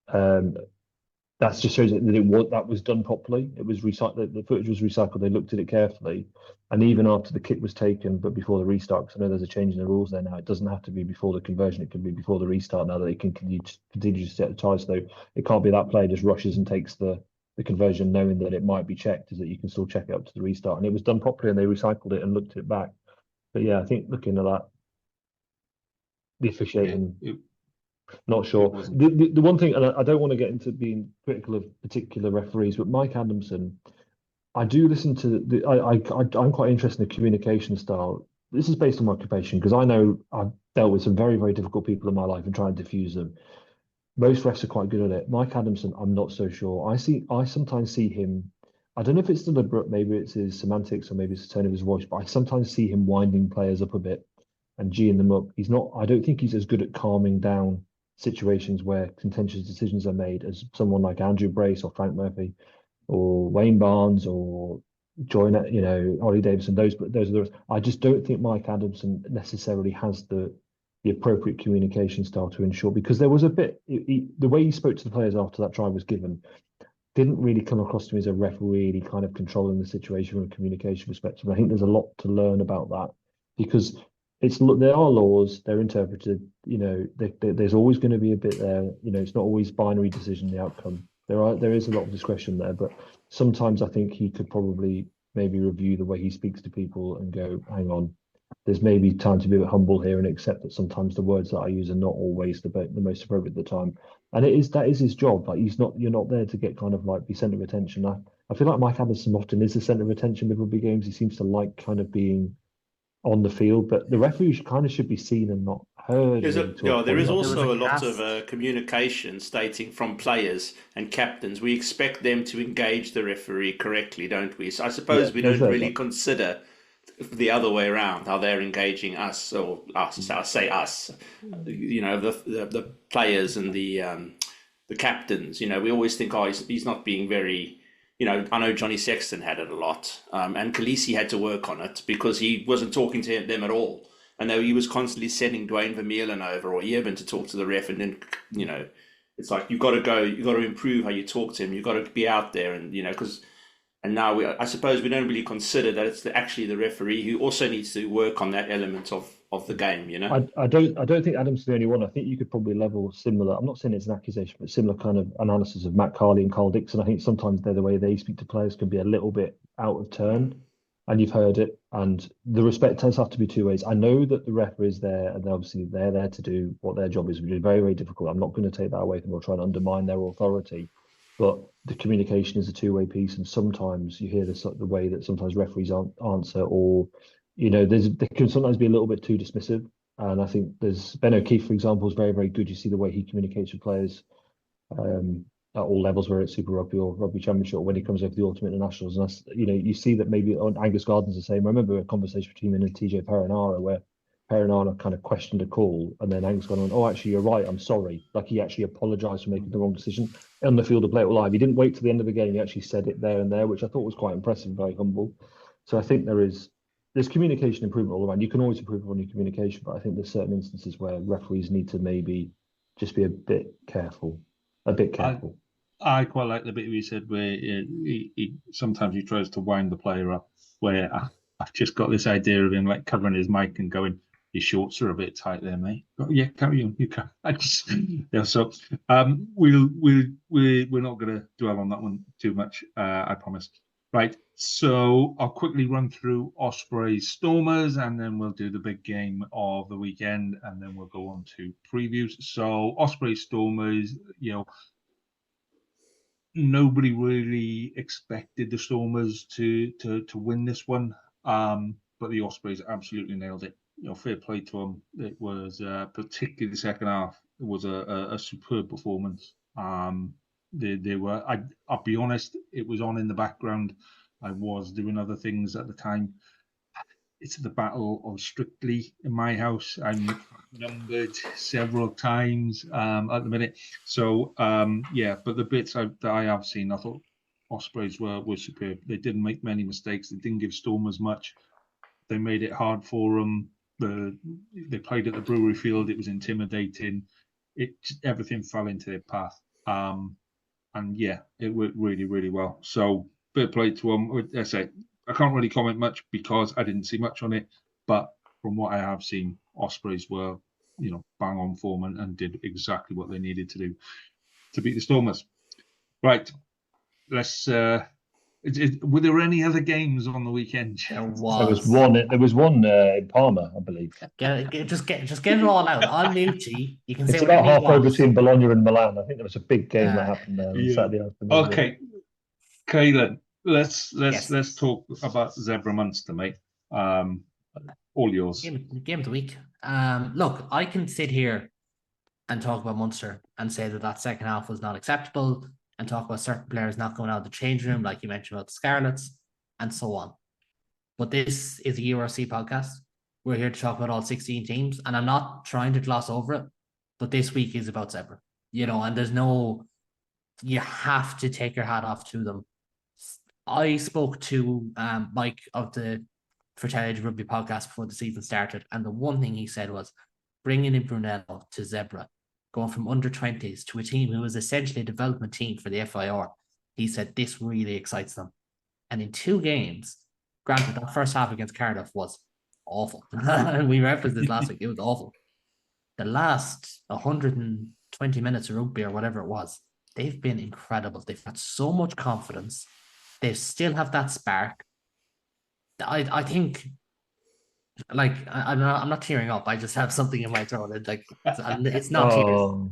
that just shows that that was done properly. It was recycled. The footage was recycled. They looked at it carefully, and even after the kick was taken, but before the restart, because I know there's a change in the rules there now. It doesn't have to be before the conversion. It can be before the restart now that they can continue to set the ties. So it can't be that player just rushes and takes the conversion knowing that it might be checked, is that you can still check it up to the restart. And it was done properly, and they recycled it and looked it back. But yeah, I think looking at that, the officiating, not sure. The one thing, and I don't want to get into being critical of particular referees, but Mike Adamson, I do listen to I'm quite interested in the communication style. This is based on my occupation, because I know I've dealt with some very, very difficult people in my life and trying to diffuse them. Most refs are quite good at it. Mike Adamson, I'm not so sure. I sometimes see him, I don't know if it's deliberate, maybe it's his semantics or maybe it's the tone of his voice, but I sometimes see him winding players up a bit and geeing them up. I don't think he's as good at calming down situations where contentious decisions are made as someone like Andrew Brace or Frank Murphy or Wayne Barnes or Ollie Davidson. Those are the. I just don't think Mike Adamson necessarily has the appropriate communication style to ensure, because there was a bit, the way he spoke to the players after that try was given didn't really come across to me as a ref really kind of controlling the situation from a communication perspective. I think there's a lot to learn about that, because there are laws, they're interpreted, there's always going to be a bit there, it's not always binary decision, the outcome. There is a lot of discretion there, but sometimes I think he could probably maybe review the way he speaks to people and go, hang on, there's maybe time to be a bit humble here and accept that sometimes the words that I use are not always the most appropriate at the time. And that is his job. Like you're not there to get kind of like be centre of attention. I feel like Mike Adamson often is the centre of attention with rugby games. He seems to like kind of being on the field, but the referee kind of should be seen and not heard. There is also a lot of communication stating from players and captains. We expect them to engage the referee correctly, don't we? So I suppose we don't really consider the other way around, how they're engaging us, or us, I say us, the players and the captains. We always think, he's not being very, I know Johnny Sexton had it a lot, and Khaleesi had to work on it because he wasn't talking to them at all. And though he was constantly sending Dwayne Vermeulen over or Eben to talk to the ref, and then, it's like, you've got to improve how you talk to him. You've got to be out there, and, and now I suppose we don't really consider that it's actually the referee who also needs to work on that element of the game. I don't think Adam's the only one. I think you could probably level similar. I'm not saying it's an accusation, but similar kind of analysis of Matt Carley and Carl Dixon. I think sometimes the way they speak to players can be a little bit out of turn, and you've heard it. And the respect does have to be 2 ways. I know that the referee is there, and obviously they're there to do what their job is, which is very, very difficult. I'm not going to take that away from them or try and undermine their authority. But the communication is a 2-way piece, and sometimes you hear the way that sometimes referees answer, or they can sometimes be a little bit too dismissive. And I think there's Ben O'Keefe, for example, is very, very good. You see the way he communicates with players at all levels, whether it's Super Rugby or Rugby Championship, or when he comes over the Ultimate Internationals. And that's, you see that maybe on Angus Gardner's the same. I remember a conversation between him and TJ Perenara where Perenara kind of questioned a call, and then Angus gone on, oh, actually, you're right, I'm sorry. Like, he actually apologised for making the wrong decision on the field of play it live. He didn't wait till the end of the game. He actually said it there and there, which I thought was quite impressive, very humble. So I think there's communication improvement all around. You can always improve on your communication, but I think there's certain instances where referees need to maybe just be a bit careful. I quite like the bit where he said where he sometimes he tries to wind the player up, where I've just got this idea of him like covering his mic and going, your shorts are a bit tight there, mate. Oh, yeah, carry on. You can. So we're not going to dwell on that one too much. I promise. Right, so I'll quickly run through Ospreys Stormers, and then we'll do the big game of the weekend, and then we'll go on to previews. So Ospreys Stormers, nobody really expected the Stormers to win this one, but the Ospreys absolutely nailed it. Fair play to them. It was particularly the second half. It was a superb performance. They were. I'll be honest. It was on in the background. I was doing other things at the time. It's the Battle of Strictly in my house. I'm numbered several times at the minute. So but the bits that I have seen, I thought Ospreys were superb. They didn't make many mistakes. They didn't give Stormers much. They made it hard for them. They played at the Brewery Field. It was intimidating. Everything fell into their path. It worked really, really well. So fair play to them. I say I can't really comment much because I didn't see much on it, but from what I have seen, Ospreys were, bang on form and did exactly what they needed to do to beat the Stormers. Right, let's. Were there any other games on the weekend? There was one. There was one in Parma, I believe. Just get it all out. I'll mute you. You can say it's about halfway between Bologna and Milan. I think there was a big game that happened there on Saturday afternoon. Okay, Caelan, let's talk about Zebre Munster, mate. All yours. Game of the week. Look, I can sit here and talk about Munster and say that second half was not acceptable, and talk about certain players not going out of the change room, like you mentioned about the Scarlets, and so on. But this is a URC podcast. We're here to talk about all 16 teams, and I'm not trying to gloss over it, but this week is about Zebre, and there's you have to take your hat off to them. I spoke to Mike of the Fratelli Rugby podcast before the season started, and the one thing he said was bringing in Brunello to Zebre, going from under-20s to a team who was essentially a development team for the FIR. He said this really excites them. And in 2 games, granted, that first half against Cardiff was awful. We referenced this last week. It was awful. The last 120 minutes of rugby or whatever it was, they've been incredible. They've got so much confidence. They still have that spark. I think, I'm not tearing up. I just have something in my throat. It's not tears.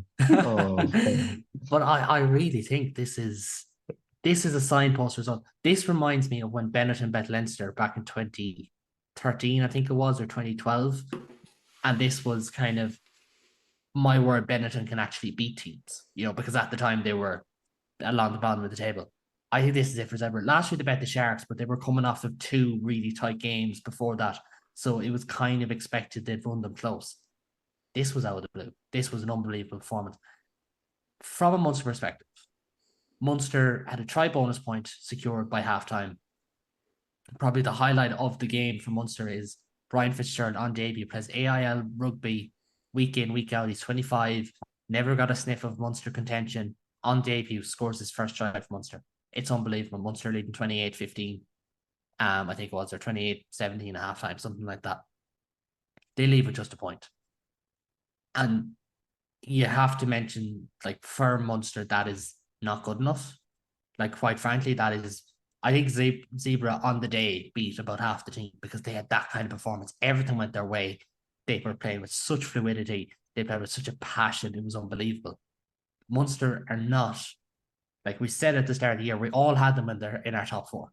But I really think this is a signpost result. This reminds me of when Benetton bet Leinster back in 2013, I think it was, or 2012. And this was kind of, my word, Benetton can actually beat teams, because at the time they were along the bottom of the table. I think this is it for Zebre. Last year they bet the Sharks, but they were coming off of 2 really tight games before that. So it was kind of expected they'd run them close. This was out of the blue. This was an unbelievable performance. From a Munster perspective, Munster had a try bonus point secured by halftime. Probably the highlight of the game for Munster is Brian Fitzgerald on debut, plays AIL rugby week in, week out. He's 25, never got a sniff of Munster contention. On debut, scores his first try for Munster. It's unbelievable. Munster leading 28-15. I think it was, or 28-17 at halftime, something like that. They leave with just a point. And you have to mention, for Munster, that is not good enough. Quite frankly, that is, I think Zebre on the day beat about half the team because they had that kind of performance. Everything went their way. They were playing with such fluidity. They played with such a passion. It was unbelievable. Munster are not, like we said at the start of the year, we all had them in our top 4.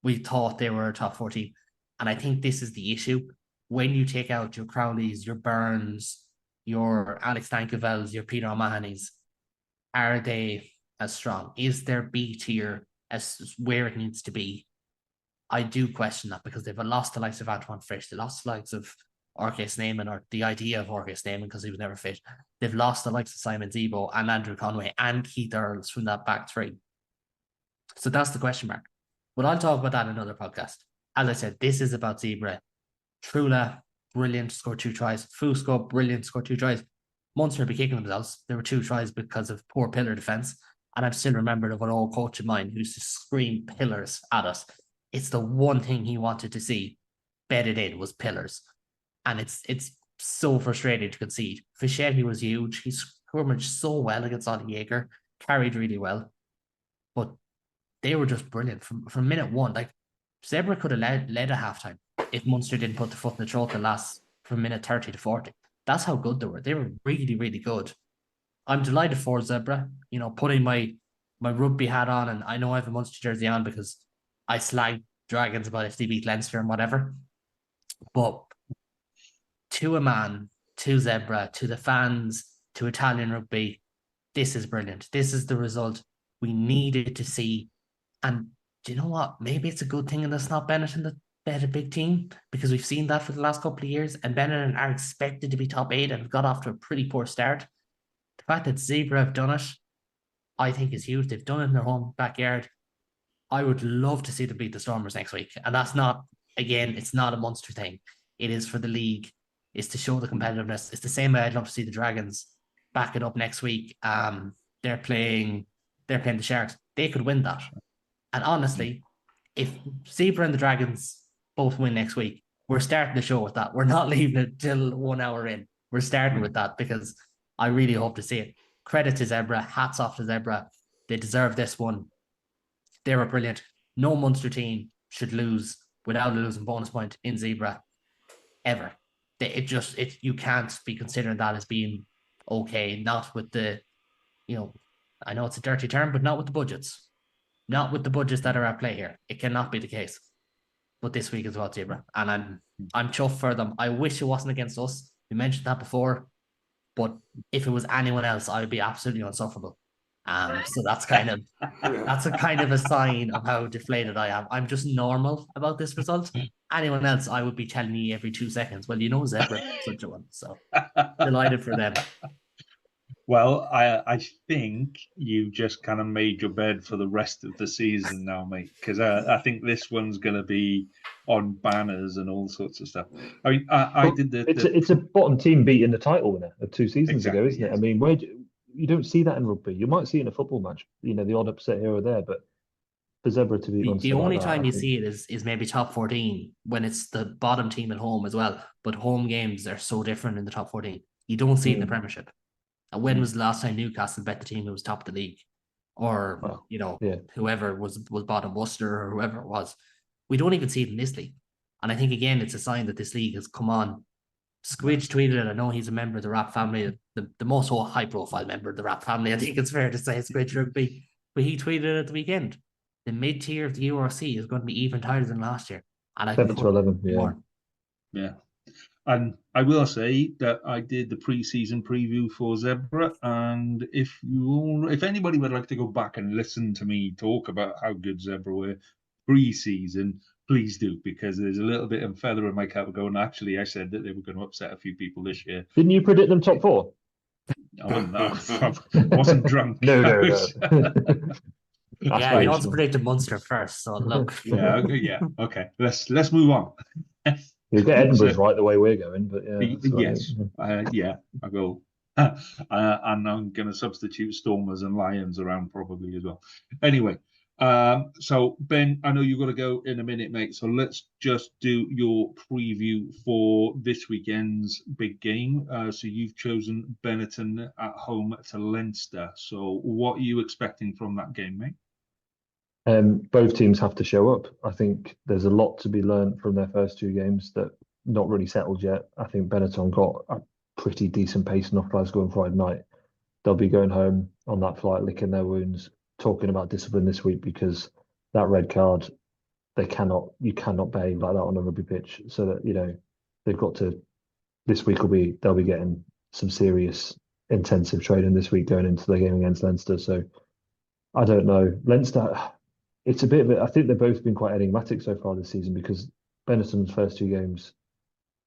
We thought they were a top 4 team. And I think this is the issue. When you take out your Crowleys, your Burns, your Alex Stankovels, your Peter O'Mahony's, are they as strong? Is their B tier as where it needs to be? I do question that because they've lost the likes of Antoine Frisch. They lost the likes of RK Snyman, or the idea of RK Snyman, because he was never fit. They've lost the likes of Simon Zebo and Andrew Conway and Keith Earls from that back 3. So that's the question mark. But I'll talk about that in another podcast. As I said, this is about Zebre. Trula, brilliant, scored 2 tries. Fusco, brilliant, scored 2 tries. Munster be kicking themselves. There were 2 tries because of poor pillar defence. And I'm still remembered of an old coach of mine who used to scream pillars at us. It's the one thing he wanted to see bedded in was pillars. And it's so frustrating to concede. Fischetti was huge. He scrimmaged so well against Ollie Yeager, carried really well. But they were just brilliant from minute one. Like Zebre could have led at halftime if Munster didn't put the foot in the throat from minute 30 to 40. That's how good they were. They were really, really good. I'm delighted for Zebre, you know, putting my rugby hat on, and I know I have a Munster jersey on because I slag Dragons about if they beat Leinster and whatever. But to a man, to Zebre, to the fans, to Italian rugby, this is brilliant. This is the result we needed to see. And do you know what? Maybe it's a good thing and it's not Benetton that they had a big team, because we've seen that for the last couple of years, and Benetton are expected to be top 8 and have got off to a pretty poor start. The fact that Zebre have done it, I think is huge. They've done it in their home backyard. I would love to see them beat the Stormers next week. And that's not, again, it's not a Munster thing. It is for the league. It's to show the competitiveness. It's the same way I'd love to see the Dragons back it up next week. They're playing the Sharks. They could win that. And honestly, if Zebre and the Dragons both win next week, we're starting the show with that. We're not leaving it till 1 hour in. We're starting with that because I really hope to see it. Credit to Zebre. Hats off to Zebre. They deserve this one. They were brilliant. No Munster team should lose without a losing bonus point in Zebre ever. You can't be considering that as being okay. Not with the, you know, I know it's a dirty term, but not with the budgets. Not with the budgets that are at play here. It cannot be the case. But this week as well, Zebre. And I'm chuffed for them. I wish it wasn't against us. We mentioned that before. But if it was anyone else, I would be absolutely insufferable. So that's kind of a sign of how deflated I am. I'm just normal about this result. Anyone else, I would be telling you every 2 seconds, well, you know, Zebre, such a one. So delighted for them. Well, I think you just kind of made your bed for the rest of the season now, mate, because I think this one's going to be on banners and all sorts of stuff. I mean, it's a bottom team beating the title winner of 2 seasons ago, isn't it? Yes. I mean, you don't see that in rugby. You might see it in a football match, you know, the odd upset here or there, but for Zebre to be the only time you see it is maybe top 14 when it's the bottom team at home as well. But home games are so different in the top 14. You don't see it in the Premiership. And when was the last time Newcastle bet the team who was top of the league? Or, whoever was bottom, Ulster or whoever it was. We don't even see it in this league. And I think, again, it's a sign that this league has come on. Squidge tweeted it. I know he's a member of the Rap family, the most high-profile member of the Rap family. I think it's fair to say Squidge Rugby. But he tweeted at the weekend, the mid-tier of the URC is going to be even tighter than last year. And 7 to 11, yeah. Yeah. And I will say that I did the pre-season preview for Zebre, and if anybody would like to go back and listen to me talk about how good Zebre were pre-season, please do, because there's a little bit of feather in my cap going, actually, I said that they were going to upset a few people this year. Didn't you predict them top 4? I wasn't drunk. No. Yeah, we also predicted Munster first, so look. Yeah, okay. Let's move on. You'll get Edinburgh right the way we're going, but yes, I will. And I'm going to substitute Stormers and Lions around probably as well. Anyway, so Ben, I know you've got to go in a minute, mate. So let's just do your preview for this weekend's big game. So you've chosen Benetton at home to Leinster. So what are you expecting from that game, mate? Both teams have to show up. I think there's a lot to be learned from their first 2 games that not really settled yet. I think Benetton got a pretty decent pace off Glasgow on Friday night. They'll be going home on that flight, licking their wounds, talking about discipline this week, because that red card, you cannot behave like that on a rugby pitch. So that, you know, they've got to, this week they'll be getting some serious intensive training this week going into the game against Leinster. So I don't know. Leinster, it's a bit of it. I think they've both been quite enigmatic so far this season, because Benetton's first 2 games,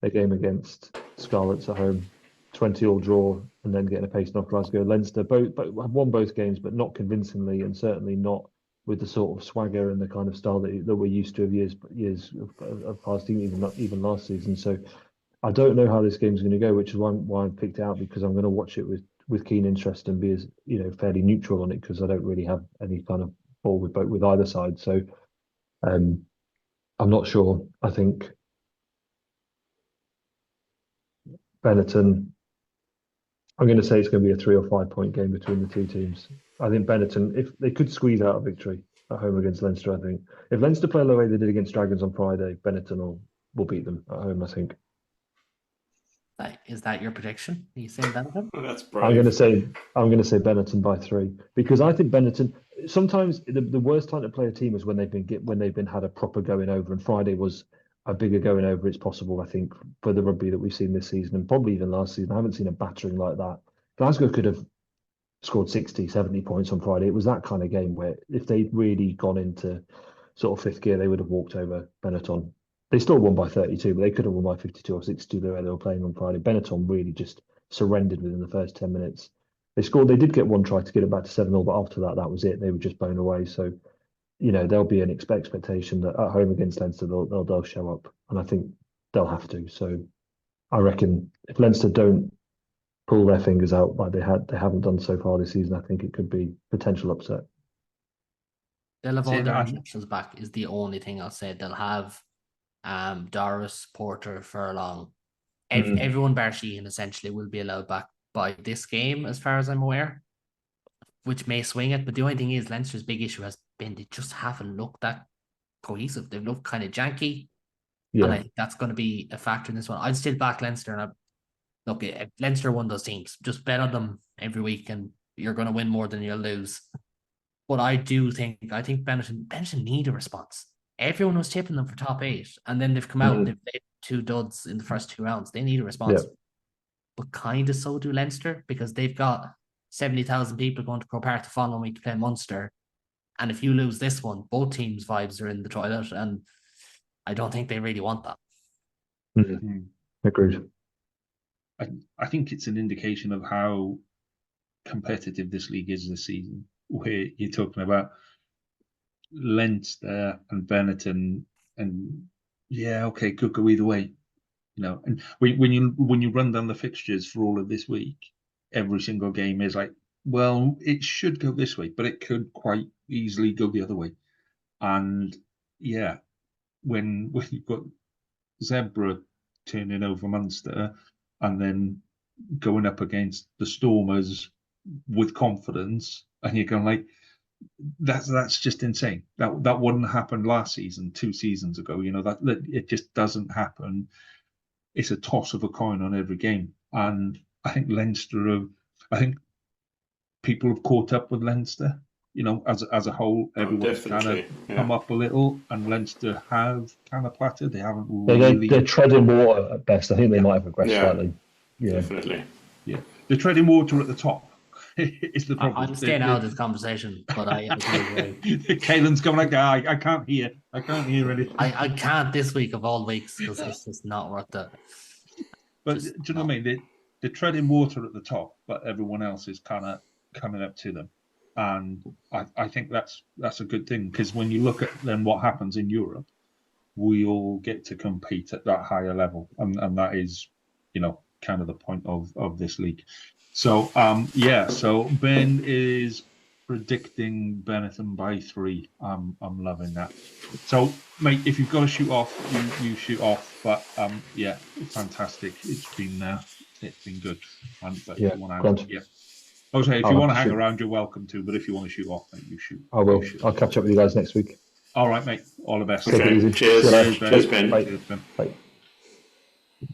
a game against Scarlets at home, 20-all draw, and then getting a pace off Glasgow. Leinster both have won both games, but not convincingly, and certainly not with the sort of swagger and the kind of style that we're used to of years of past, even last season. So I don't know how this game's going to go, which is why I picked it out, because I'm going to watch it with keen interest and be as, you know, fairly neutral on it, because I don't really have any kind of ball with either side. So I'm not sure. I think Benetton, I'm going to say it's going to be a 3 or 5 point game between the 2 teams. I think Benetton, if they could squeeze out a victory, at home against Leinster, I think. If Leinster play the way they did against Dragons on Friday, Benetton will beat them at home, I think. Is that your prediction? Are you saying Benetton? Oh, that's brave. I'm going to say Benetton by 3, because I think Benetton, sometimes the worst time to play a team is when they've been had a proper going over, and Friday was a bigger going over it's possible, I think, for the rugby that we've seen this season, and probably even last season. I haven't seen a battering like that. Glasgow could have scored 60, 70 points on Friday. It was that kind of game where if they'd really gone into sort of fifth gear, they would have walked over Benetton. They still won by 32, but they could have won by 52 or 62 the way they were playing on Friday. Benetton really just surrendered within the first 10 minutes. They did get one try to get it back to 7-0, but after that was it. They were just blown away. So, there'll be an expectation that at home against Leinster, they'll show up. And I think they'll have to. So I reckon if Leinster don't pull their fingers out like they haven't done so far this season, I think it could be potential upset. They'll have all their options back is the only thing I'll say. They'll have Doris, Porter, Furlong. Everyone bar Sheehan essentially will be allowed back by this game, as far as I'm aware, which may swing it. But the only thing is, Leinster's big issue has been they just haven't looked that cohesive. They've looked kind of janky. Yeah. And I think that's going to be a factor in this one. I'd still back Leinster. And look, if Leinster won those teams, just bet on them every week and you're going to win more than you'll lose. But I think Benetton need a response. Everyone was tipping them for top 8, and then they've come out and they've played 2 duds in the first 2 rounds. They need a response. Yeah. But kind of so do Leinster, because they've got 70,000 people going to Croke Park the following week to play Munster. And if you lose this one, both teams' vibes are in the toilet, and I don't think they really want that. Agreed. I think it's an indication of how competitive this league is this season, where you're talking about Leinster and Benetton, and could go either way, And when you run down the fixtures for all of this week, every single game is like, well, it should go this way, but it could quite easily go the other way. And when you've got Zebre turning over Munster and then going up against the Stormers with confidence, and you're going like, that's just insane. That wouldn't happen last season, 2 seasons ago. That it just doesn't happen. It's a toss of a coin on every game, and I think I think people have caught up with Leinster. As a whole, everyone's kind of come up a little, and Leinster have kind of plateaued. They haven't really. They're treading water at best. I think they might have regressed slightly. Yeah, definitely. Yeah, they're treading water at the top. It's the problem. I'm staying out of this conversation, but I agree. Caelan's going like, I can't hear anything. I can't this week of all weeks, because it's just not worth it. But do you know what I mean? They're treading water at the top, but everyone else is kind of coming up to them. And I think that's a good thing, because when you look at then what happens in Europe, we all get to compete at that higher level, and that is, kind of the point of this league. So so Ben is predicting Benetton by 3. I'm loving that. So mate, if you've got to shoot off, you shoot off. But fantastic. It's been good. Okay, if you want to hang around, you're welcome to. But if you want to shoot off, then you shoot. I will. I'll catch up with you guys next week. All right, mate. All the best. Okay. Cheers, Ben. Bye.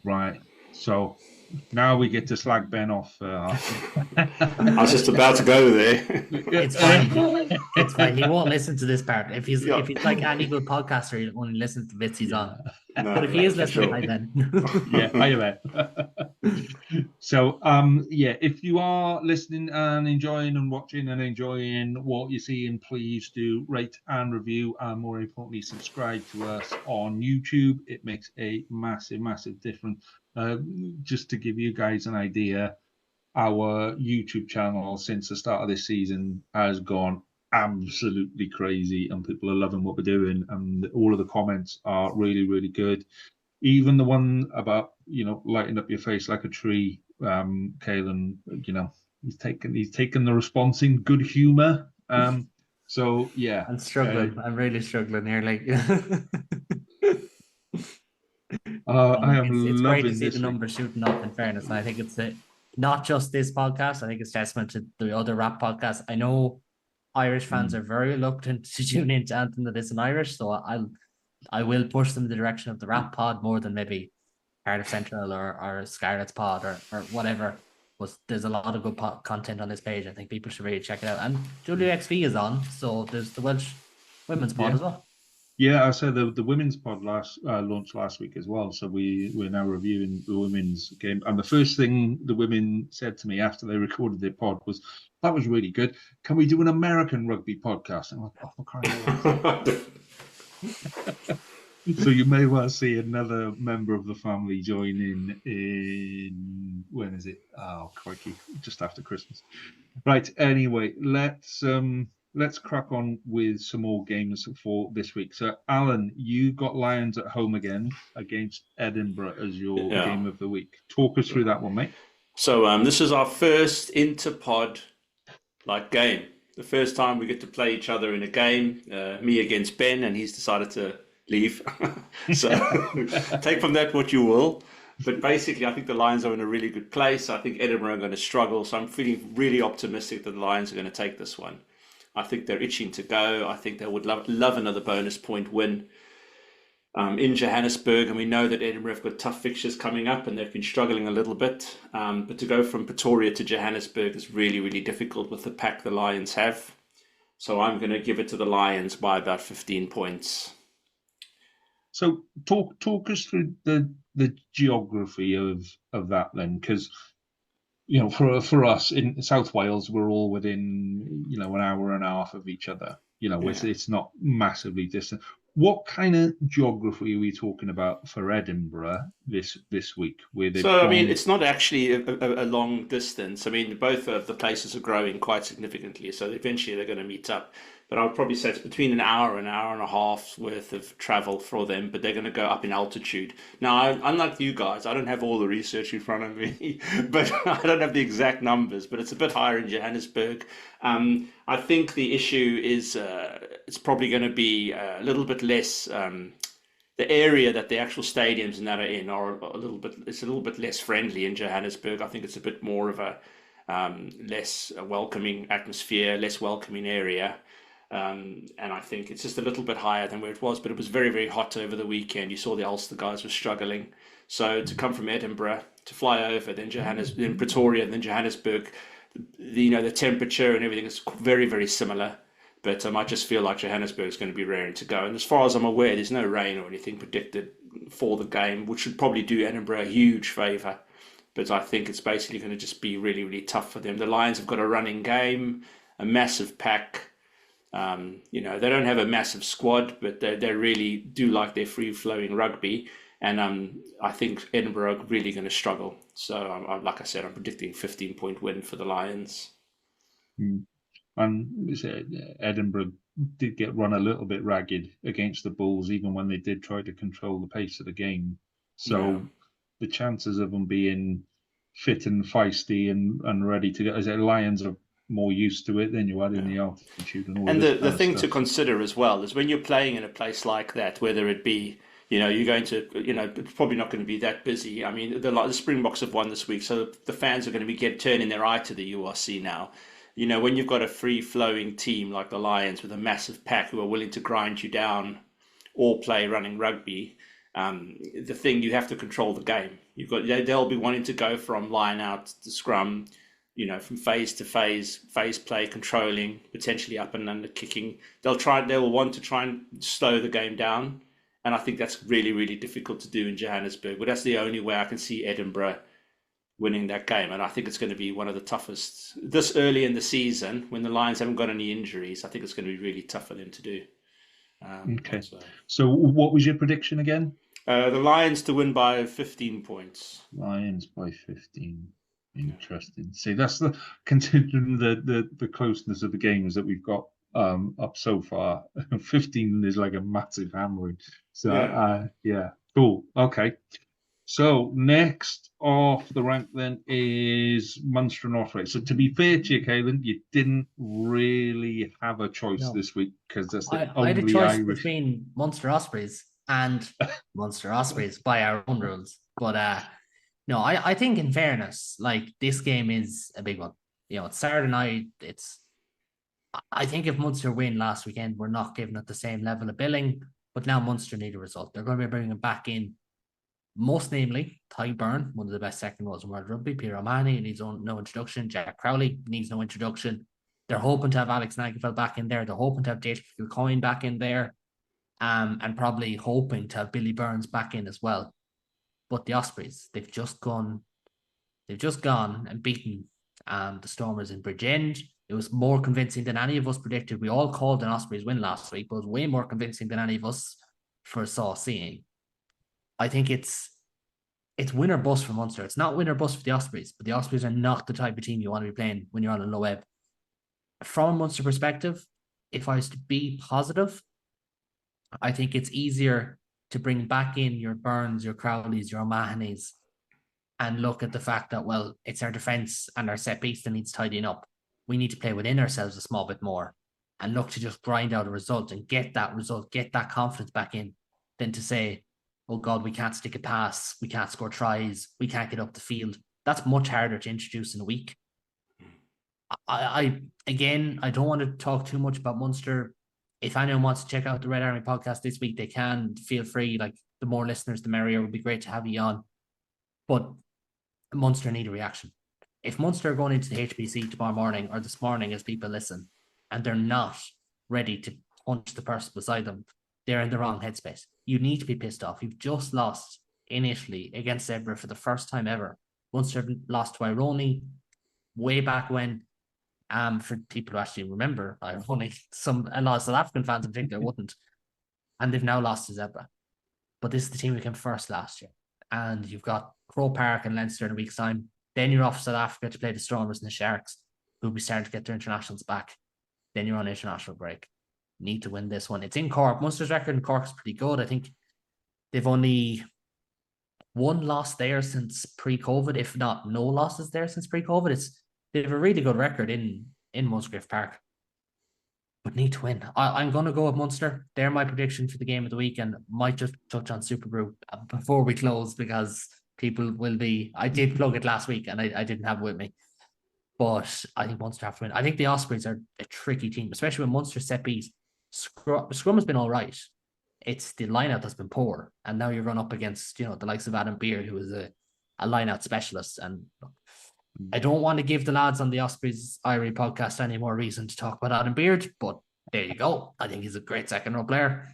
Right. So now we get to slag Ben off. I was just about to go there. It's fine. It's fine. He won't listen to this part. If he's like any good podcaster, he'll only listen to bits he's on. No, but if he is listening, hi Ben. Hi Ben. So if you are listening and enjoying and watching and enjoying what you're seeing, please do rate and review, and more importantly, subscribe to us on YouTube. It makes a massive difference. Just to give you guys an idea, our YouTube channel since the start of this season has gone absolutely crazy, and people are loving what we're doing, and all of the comments are really good. Even the one about lighting up your face like a tree, Caelan, he's taken the response in good humor. So yeah, I'm struggling. I'm really struggling here. Like I am it's loving great to see this the numbers shooting up, in fairness, and I think it's not just this podcast. I think it's testament to the other rap podcasts. I know Irish fans are very reluctant to tune into anything that isn't Irish, so I will push them in the direction of the Rap Pod more than maybe Cardiff Central or Scarlets Pod or whatever. But there's a lot of good content on this page. I think people should really check it out. And WXV is on, so there's the Welsh Women's Pod as well. Yeah, I said the women's pod launched last week as well. So we're now reviewing the women's game. And the first thing the women said to me after they recorded their pod was, "That was really good. Can we do an American rugby podcast?" And I'm like, "Oh, for crying out loud." So you may well see another member of the family join in when is it? Oh, crikey, just after Christmas. Right. Anyway, let's crack on with some more games for this week. So, Alan, you got Lions at home again against Edinburgh as your game of the week. Talk us through that one, mate. So this is our first interpod game. The first time we get to play each other in a game. Me against Ben, and he's decided to leave. So take from that what you will. But basically, I think the Lions are in a really good place. I think Edinburgh are going to struggle. So I'm feeling really optimistic that the Lions are going to take this one. I think they're itching to go. I think they would love another bonus point win in Johannesburg. And we know that Edinburgh have got tough fixtures coming up and they've been struggling a little bit. But to go from Pretoria to Johannesburg is really, really difficult with the pack the Lions have. So I'm going to give it to the Lions by about 15 points. So talk us through the geography of that then, because for us in South Wales, we're all within an hour and a half of each other. It's not massively distant. What kind of geography are we talking about for Edinburgh this week? It's not actually a long distance. I mean, both of the places are growing quite significantly, so eventually they're going to meet up. But I would probably say it's between an hour and a half worth of travel for them, but they're going to go up in altitude. Now, unlike you guys, I don't have all the research in front of me, but I don't have the exact numbers, but it's a bit higher in Johannesburg. I think the issue is it's probably going to be a little bit less, the area that the actual stadiums and that are in are a little bit less friendly in Johannesburg. I think it's a bit more of a less welcoming atmosphere, less welcoming area. And I think it's just a little bit higher than where it was, but it was very, very hot over the weekend. You saw the Ulster guys were struggling. So to come from Edinburgh, to fly over, then Pretoria, and then Johannesburg, the temperature and everything is very, very similar. But I just feel like Johannesburg is going to be raring to go. And as far as I'm aware, there's no rain or anything predicted for the game, which would probably do Edinburgh a huge favour. But I think it's basically going to just be really, really tough for them. The Lions have got a running game, a massive pack. They don't have a massive squad, but they really do like their free-flowing rugby. And I think Edinburgh are really going to struggle. So, like I said, I'm predicting 15-point win for the Lions. And Edinburgh did get run a little bit ragged against the Bulls, even when they did try to control the pace of the game. So the chances of them being fit and feisty and ready to go, as Lions are more used to it than you are in the altitude. And the thing to consider as well is when you're playing in a place like that, whether it be, you're going to, it's probably not going to be that busy. I mean, the Springboks have won this week, so the fans are going to be turning their eye to the URC now. When you've got a free-flowing team like the Lions with a massive pack who are willing to grind you down or play running rugby, the thing, you have to control the game. They'll be wanting to go from line out to scrum, from phase to phase play, controlling, potentially up and under kicking. They'll want to try and slow the game down. And I think that's really, really difficult to do in Johannesburg. But that's the only way I can see Edinburgh winning that game. And I think it's going to be one of the toughest this early in the season when the Lions haven't got any injuries. I think it's going to be really tough for them to do. Okay. So what was your prediction again? The Lions to win by 15 points. Lions by 15. Interesting. See, that's considering the closeness of the games that we've got up so far. 15 is like a massive hammering. So cool. Okay. So next off the rank then is Munster and Ospreys. So to be fair to you, Caelan, you didn't really have a choice this week because that's the only I had a choice Irish between Munster Ospreys and Munster Ospreys by our own rules. But no, I think in fairness, like this game is a big one. It's Saturday night. It's I think if Munster win last weekend, we're not giving it the same level of billing, but now Munster need a result. They're going to be bringing back in, most namely, Ty Byrne, one of the best second rows in world rugby. Peter O'Mahony needs no introduction. Jack Crowley needs no introduction. They're hoping to have Alex Nagelfeld back in there. They're hoping to have Dave Kilcoyne back in there, and probably hoping to have Billy Burns back in as well. But the Ospreys, they've just gone and beaten the Stormers in Bridgend. It was more convincing than any of us predicted. We all called an Ospreys win last week, but it was way more convincing than any of us foresaw seeing. I think it's win or bust for Munster. It's not win or bust for the Ospreys, but the Ospreys are not the type of team you want to be playing when you're on a low ebb. From a Munster perspective, if I was to be positive, I think it's easier to bring back in your Burns, your Crowleys, your O'Mahonys, and look at the fact that, well, it's our defence and our set piece that needs tidying up. We need to play within ourselves a small bit more and look to just grind out a result and get that result, get that confidence back in, than to say, oh God, we can't stick a pass, we can't score tries, we can't get up the field. That's much harder to introduce in a week. I don't want to talk too much about Munster. If anyone wants to check out the Red Army podcast this week, they can. Feel free. Like, the more listeners, the merrier. It would be great to have you on. But Munster need a reaction. If Munster are going into the HBC tomorrow morning, or this morning as people listen, and they're not ready to punch the person beside them, they're in the wrong headspace. You need to be pissed off. You've just lost in Italy against Zebre for the first time ever. Munster lost to Ironi way back when. For people who actually remember, Ironi, a lot of South African fans in particular wouldn't. And they've now lost to Zebre. But this is the team who came first last year. And you've got Croke Park and Leinster in a week's time. Then you're off to South Africa to play the Stormers and the Sharks, who'll be starting to get their internationals back. Then you're on international break. Need to win this one. It's in Cork. Munster's record in Cork is pretty good. I think they've only one loss there since pre-COVID, if not no losses there since pre-COVID. They have a really good record in Musgrave Park, but need to win. I'm going to go with Munster. They're my prediction for the game of the week, and might just touch on Super Brew before we close, because people will be... I did plug it last week and I didn't have it with me, but I think Munster have to win. I think the Ospreys are a tricky team, especially when Munster set piece. Scrum has been all right. It's the lineout that's been poor, and now you run up against the likes of Adam Beard, who is a lineout specialist. And I don't want to give the lads on the Ospreys Irie podcast any more reason to talk about Adam Beard, but there you go. I think he's a great second row player.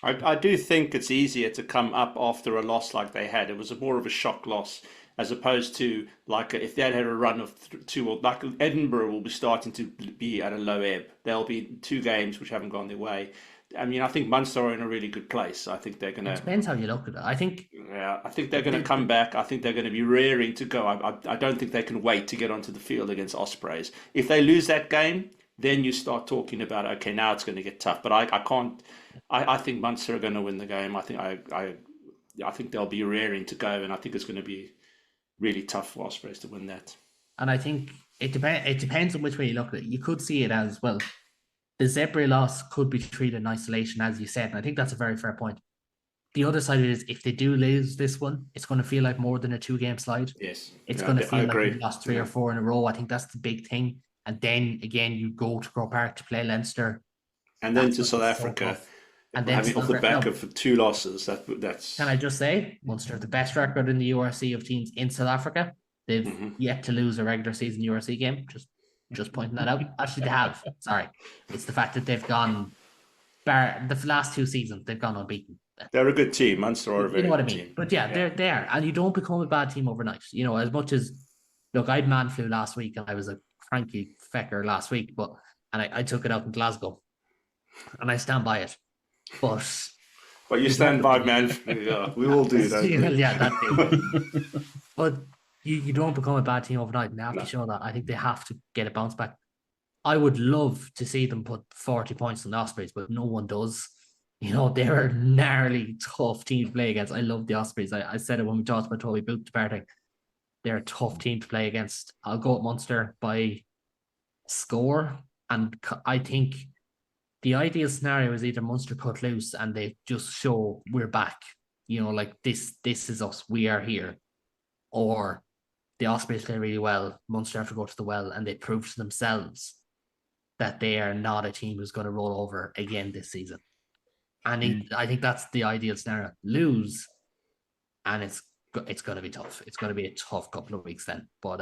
I do think it's easier to come up after a loss like they had. It was more of a shock loss, as opposed to if they had a run of two, or like Edinburgh will be starting to be at a low ebb. There'll be two games which haven't gone their way. I mean, I think Munster are in a really good place. I think they're going to... It depends how you look at it. I think they're going to come back. I think they're going to be raring to go. I don't think they can wait to get onto the field against Ospreys. If they lose that game, then you start talking about, okay, now it's going to get tough. But I can't... I think Munster are going to win the game. I think they'll be raring to go, and I think it's going to be really tough for Ospreys to win that. And I think it depends on which way you look at it. You could see it as, well, the Zebre loss could be treated in isolation, as you said, and I think that's a very fair point. The other side of it is, if they do lose this one, it's going to feel like more than a 2-game slide. Yes. It's going to feel like we lost 3 or 4 in a row. I think that's the big thing. And then, again, you go to Croke Park to play Leinster. And then to South Africa. And then having off the back of 2 losses, that's... Can I just say, Munster have the best record in the URC of teams in South Africa. They've yet to lose a regular season URC game. Just pointing that out. Actually, they have. Sorry. It's the fact that they've gone... the last 2 seasons, they've gone unbeaten. They're a good team. Munster are a very good team. But yeah, they're there. And you don't become a bad team overnight. As much as... Look, I had man flu last week, and I was a cranky fecker last week, and I took it out in Glasgow. And I stand by it. But you stand by, man. Yeah, we all do that. Yeah, that thing. But you don't become a bad team overnight, and they have to show that. I think they have to get a bounce back. I would love to see them put 40 points on the Ospreys, but no one does. They're a gnarly tough team to play against. I love the Ospreys. I said it when we talked about Toby Boot departing. They're a tough team to play against. I'll go with Munster by score, and I think the ideal scenario is either Munster cut loose and they just show we're back, like this is us, we are here, or the Ospreys play really well, Munster have to go to the well and they prove to themselves that they are not a team who's going to roll over again this season. And I think that's the ideal scenario. Lose, and it's going to be tough. It's going to be a tough couple of weeks then. But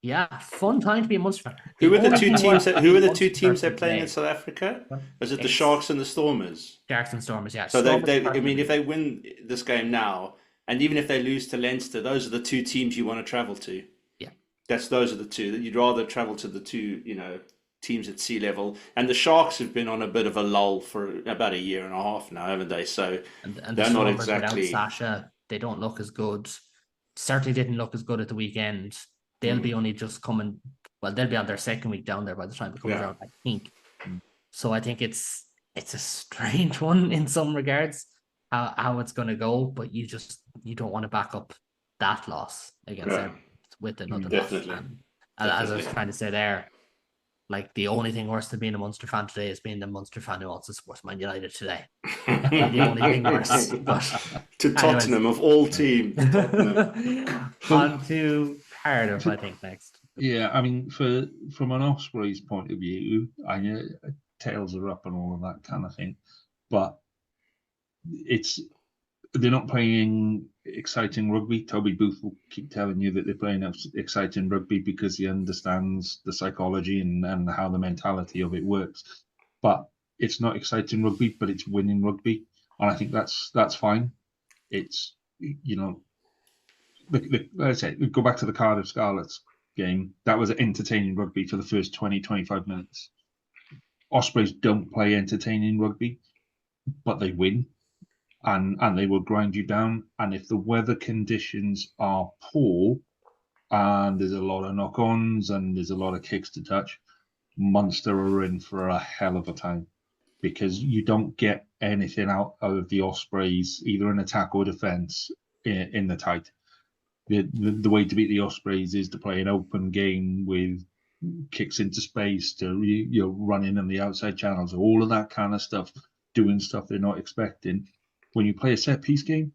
yeah, fun time to be a Munster fan. Who are the two teams? Who are the two teams they're playing in South Africa? Is it the Sharks and the Stormers? Sharks and Stormers, yeah. So they I mean, if they win this game now, and even if they lose to Leinster, those are the two teams you want to travel to. Yeah, those are the two that you'd rather travel to. The two, teams at sea level. And the Sharks have been on a bit of a lull for about a year and a half now, haven't they? So and they're the not Stormers exactly. Without Sasha, they don't look as good. Certainly didn't look as good at the weekend. They'll be only just coming. Well, they'll be on their second week down there by the time it comes around, I think. So I think it's a strange one in some regards, how it's going to go. But you don't want to back up that loss against them with another Definitely. loss. And as I was trying to say there, like the only thing worse than being a Munster fan today is being the Munster fan who also supports Man United today. The only thing worse. But to Tottenham of all teams. On to Cardiff, I think, next. Yeah, I mean, from an Ospreys point of view, I know tails are up and all of that kind of thing, but they're not playing exciting rugby. Toby Booth will keep telling you that they're playing exciting rugby because he understands the psychology and how the mentality of it works. But it's not exciting rugby, but it's winning rugby, and I think that's fine. It's let's say go back to the Cardiff Scarlets game. That was entertaining rugby for the first 20-25 minutes. Ospreys don't play entertaining rugby, but they win. And they will grind you down. And if the weather conditions are poor and there's a lot of knock-ons and there's a lot of kicks to touch, Munster are in for a hell of a time because you don't get anything out of the Ospreys, either in attack or defence, in the tight. The way to beat the Ospreys is to play an open game with kicks into space, to running in the outside channels, all of that kind of stuff, doing stuff they're not expecting. When you play a set-piece game,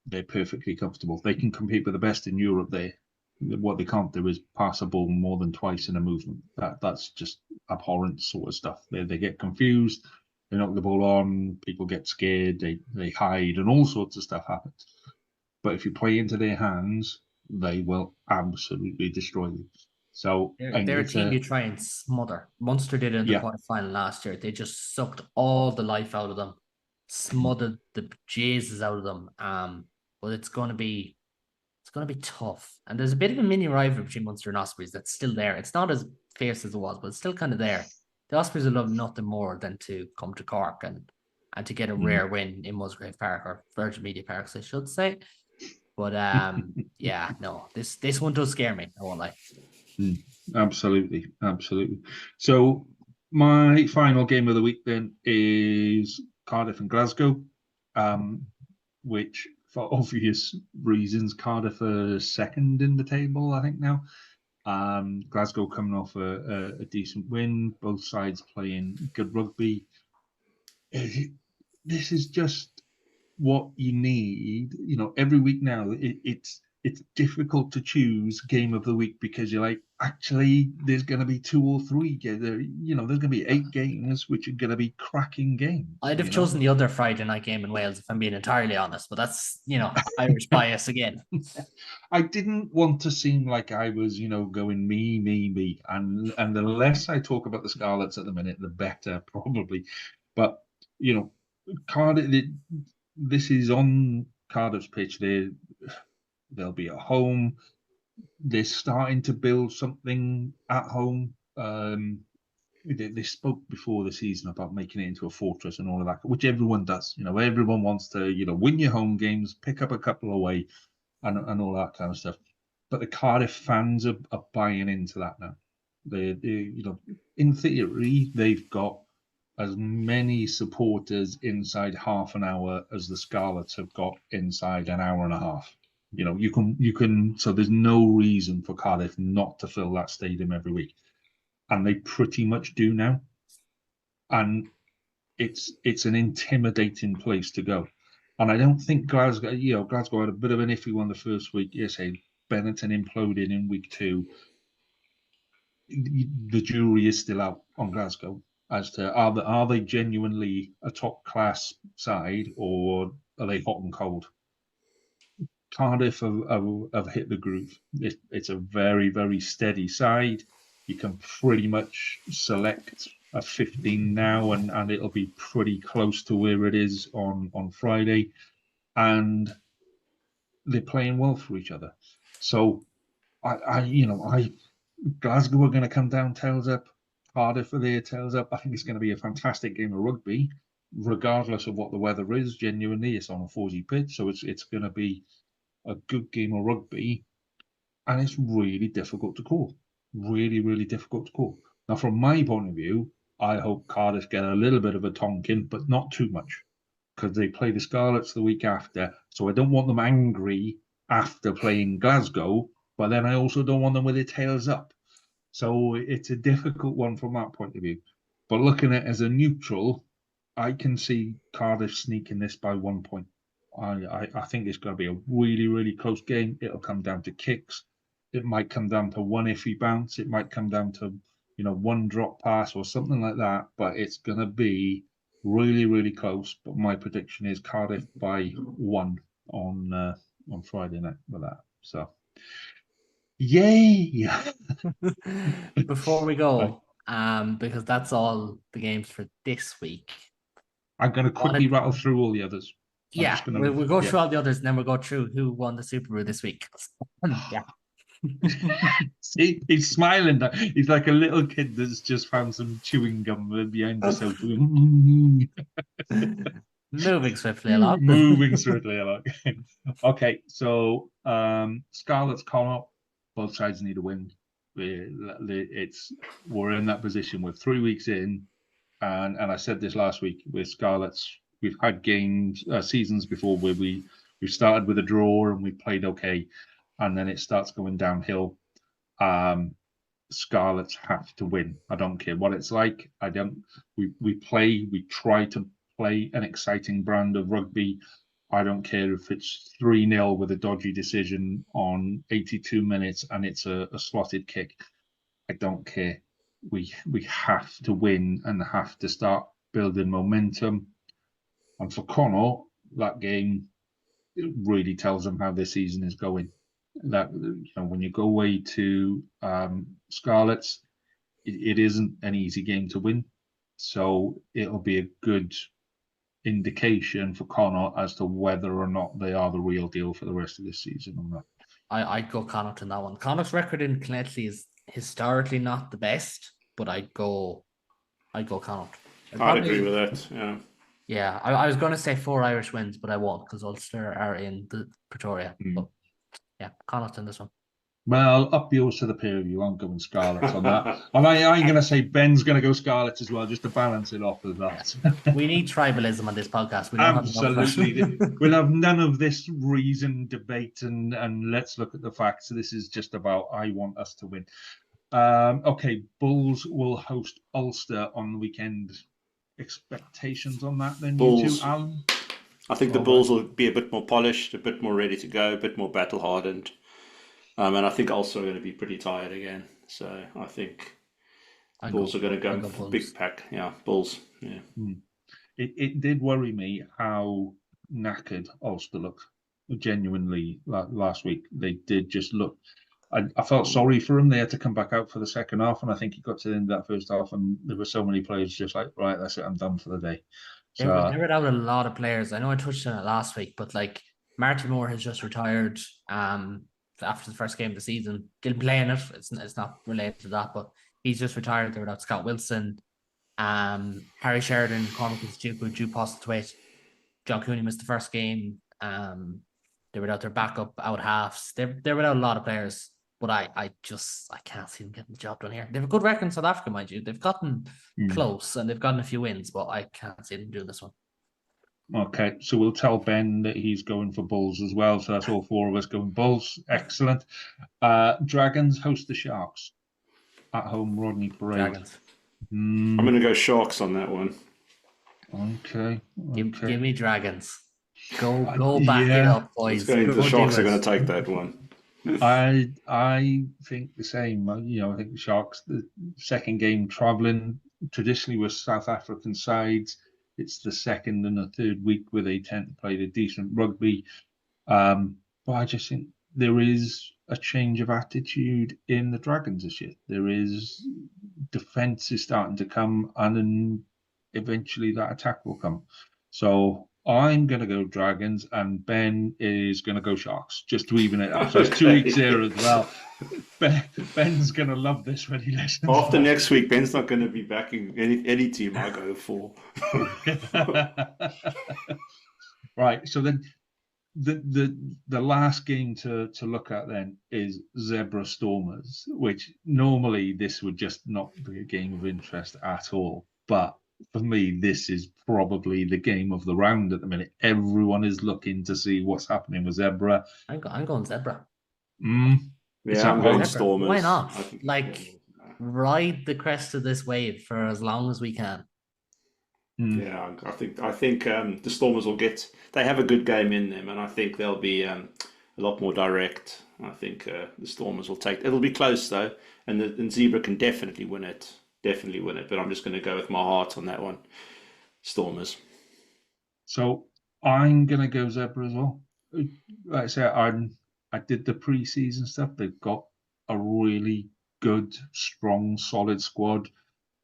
they're perfectly comfortable. They can compete with the best in Europe there. What they can't do is pass a ball more than twice in a movement. That's just abhorrent sort of stuff. They get confused, they knock the ball on, people get scared, they hide, and all sorts of stuff happens. But if you play into their hands, they will absolutely destroy you. So they're a team you try and smother. Munster did it in the quarterfinal last year. They just sucked all the life out of them, smothered the Jesus out of them. But it's going to be tough. And there's a bit of a mini rivalry between Munster and Ospreys that's still there. It's not as fierce as it was, but it's still kind of there. The Ospreys will love nothing more than to come to Cork and to get a rare win in Musgrave Park, or Virgin Media Parks, I should say. But this one does scare me, I won't lie. Absolutely. So my final game of the week then is Cardiff and Glasgow, which for obvious reasons, Cardiff are second in the table, I think now. Glasgow coming off a decent win, both sides playing good rugby. This is just what you need. Every week now, it's difficult to choose game of the week because you're like, actually, there's going to be 2 or 3. There's going to be 8 games which are going to be cracking games. I'd have chosen the other Friday night game in Wales if I'm being entirely honest, but that's Irish bias again. I didn't want to seem like I was going me, and the less I talk about the Scarlets at the minute, the better probably. But Cardiff, this is on Cardiff's pitch. They'll be at home. They're starting to build something at home. They spoke before the season about making it into a fortress and all of that, which everyone does. Everyone wants to, win your home games, pick up a couple away, and all that kind of stuff. But the Cardiff fans are buying into that now. They in theory, they've got as many supporters inside half an hour as the Scarlets have got inside an hour and a half. You can. So there's no reason for Cardiff not to fill that stadium every week, and they pretty much do now. And it's an intimidating place to go. And I don't think Glasgow had a bit of an iffy one the first week. Yes, Benetton imploded in week 2. the jury is still out on Glasgow as to are they genuinely a top class side, or are they hot and cold? Cardiff have hit the groove. It's a very, very steady side. You can pretty much select a 15 now, and it'll be pretty close to where it is on Friday. And they're playing well for each other. So Glasgow are going to come down tails up. Cardiff are there tails up. I think it's going to be a fantastic game of rugby, regardless of what the weather is. Genuinely, it's on a 4G pitch, so it's going to be a good game of rugby, and it's really difficult to call. Really, really difficult to call. Now, from my point of view, I hope Cardiff get a little bit of a tonking, but not too much, because they play the Scarlets the week after. So I don't want them angry after playing Glasgow, but then I also don't want them with their tails up. So it's a difficult one from that point of view. But looking at it as a neutral, I can see Cardiff sneaking this by 1 point. I think it's going to be a really, really close game. It'll come down to kicks. It might come down to one iffy bounce. It might come down to, one drop pass or something like that. But it's going to be really, really close. But my prediction is Cardiff by 1 on Friday night with that. So, yay! Before we go, because that's all the games for this week. I'm going to quickly rattle through all the others. Yeah, we'll go through all the others, and then we'll go through who won the Super Bowl this week. Yeah. See, he's smiling. He's like a little kid that's just found some chewing gum behind the sofa. Moving swiftly along. Okay, so Scarlets Connacht, both sides need a win. We're in that position. We're 3 weeks in, and I said this last week with Scarlets. We've had seasons before where we started with a draw and we played okay, and then it starts going downhill. Scarlets have to win. I don't care what it's like. We try to play an exciting brand of rugby. I don't care if it's 3-0 with a dodgy decision on 82 minutes and it's a slotted kick. I don't care. We have to win and have to start building momentum. And for Connacht, that game, it really tells them how their season is going. That when you go away to Scarlets, it isn't an easy game to win. So it'll be a good indication for Connacht as to whether or not they are the real deal for the rest of this season or not. I'd go Connacht in that one. Connacht's record in Connecticut is historically not the best, but I'd go Connacht. I'd agree with that. Yeah. Yeah, I was going to say 4 Irish wins, but I won't because Ulster are in the Pretoria. But yeah, Connacht in this one. Well, up yours to the pair of you. I'm going Scarlets on that. And I'm going to say Ben's going to go Scarlets as well, just to balance it off with that. We need tribalism on this podcast. Absolutely. We'll have none of this reason debate and let's look at the facts. This is just about I want us to win. Okay, Bulls will host Ulster on the weekend. Expectations on that then, Bulls. You two, Alan? I think the Bulls will be a bit more polished, a bit more ready to go, a bit more battle hardened. And I think Ulster are going to be pretty tired again. So I think Bulls are going to go big pack. Yeah, Bulls. Yeah. It did worry me how knackered Ulster looked. Genuinely, last week. They did just look... I felt sorry for them. They had to come back out for the second half, and I think it got to the end of that first half, and there were so many players just like, right, that's it, I'm done for the day. They were out a lot of players. I know I touched on it last week, but like Marty Moore has just retired after the first game of the season. Didn't play in it. It's not related to that, but he's just retired. They're without Scott Wilson, Harry Sheridan, Cormac Fitzgerald, Drew Postlewaite, John Cooney missed the first game. They were without their backup out halves. They're without a lot of players. But I can't see them getting the job done here. They have a good record in South Africa, mind you. They've gotten close and they've gotten a few wins, but I can't see them doing this one. Okay, so we'll tell Ben that he's going for Bulls as well. So that's all 4 of us going Bulls. Excellent. Dragons host the Sharks at home. Rodney Parade. Dragons. I'm going to go Sharks on that one. Okay. Give me Dragons. Go back it up, boys. The Sharks are going to take that one. I think the same. I think the Sharks, the second game travelling traditionally with South African sides, it's the second and the third week where they tend to play the decent rugby. But I just think there is a change of attitude in the Dragons this year. There is defence is starting to come, and then eventually that attack will come. So I'm going to go Dragons, and Ben is going to go Sharks, just to even it up. So it's 2 weeks there as well. Ben's going to love this when he listens. After next week, Ben's not going to be backing any team I go for. Right. So then the last game to look at then is Zebre Stormers, which normally this would just not be a game of interest at all. But for me, this is probably the game of the round at the minute. Everyone is looking to see what's happening with Zebre. I'm going Zebre. Yeah, I'm going Stormers. Why not? Ride the crest of this wave for as long as we can. Yeah, I think the Stormers will get. They have a good game in them, and I think they'll be a lot more direct. I think the Stormers will take. It'll be close though, and Zebre can definitely win it. But I'm just going to go with my heart on that one. Stormers. So I'm going to go Zebre as well. Like I say, I did the pre-season stuff. They've got a really good, strong, solid squad.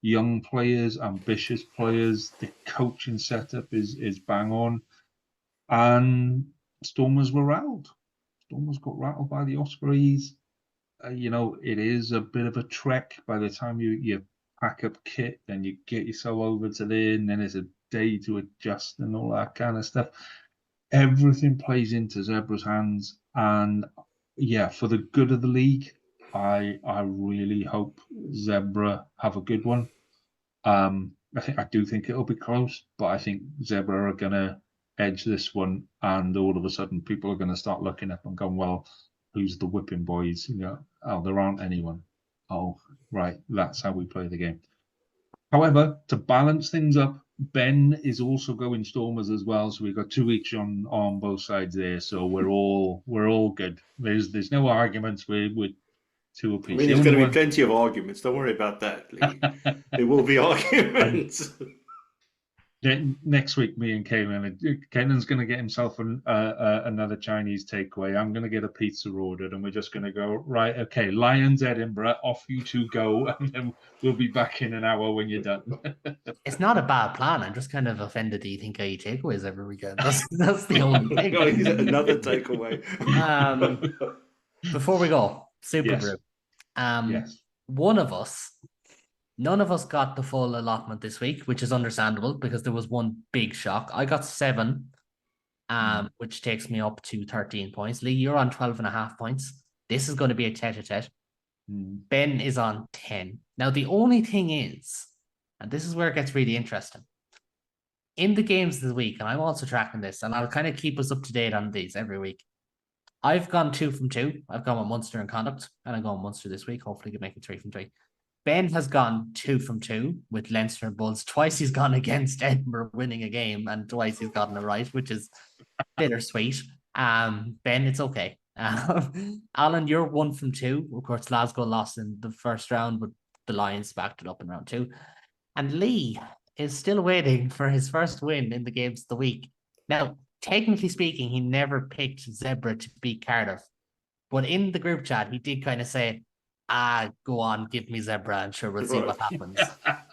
Young players, ambitious players. The coaching setup is bang on. And Stormers were rattled. Stormers got rattled by the Ospreys. It is a bit of a trek by the time you pack up kit, then you get yourself over to there, and then it's a day to adjust and all that kind of stuff. Everything plays into Zebra's hands, and yeah, for the good of the league, I really hope Zebre have a good one. I do think it'll be close, but I think Zebre are gonna edge this one, and all of a sudden people are gonna start looking up and going, well, who's the whipping boys? Oh, there aren't anyone. Oh, right, that's how we play the game. However, to balance things up, Ben is also going Stormers as well, so we've got 2 weeks on both sides there. So we're all good. There's no arguments. We're two apiece. I mean, there's going to be plenty of arguments. Don't worry about that, Lee. There will be arguments. Next week, me and Caitlin's going to get himself another Chinese takeaway. I'm going to get a pizza ordered, and we're just going to go, right, okay, Lions, Edinburgh, off you two go, and then we'll be back in an hour when you're done. It's not a bad plan. I'm just kind of offended that you think I eat takeaways every weekend. That's the only thing. Another takeaway. Before we go, Super Group. Yes. None of us got the full allotment this week, which is understandable because there was one big shock. I got 7, which takes me up to 13 points. Lee, you're on 12.5 points. This is going to be a tete-a-tete. Ben is on 10. Now, the only thing is, and this is where it gets really interesting, in the games this week, and I'm also tracking this, and I'll kind of keep us up to date on these every week. I've gone 2 from 2. I've gone with Munster and Connacht, and I'm going Munster this week. Hopefully, you can make it 3 from 3. Ben has gone 2 from 2 with Leinster and Bulls. Twice he's gone against Edinburgh winning a game, and twice he's gotten it right, which is bittersweet. Ben, it's okay. Alan, you're 1 from 2. Of course, Glasgow lost in the first round, but the Lions backed it up in round 2. And Lee is still waiting for his first win in the games of the week. Now, technically speaking, he never picked Zebre to beat Cardiff. But in the group chat, he did kind of say, go on, give me Zebre, and sure, we'll see what happens.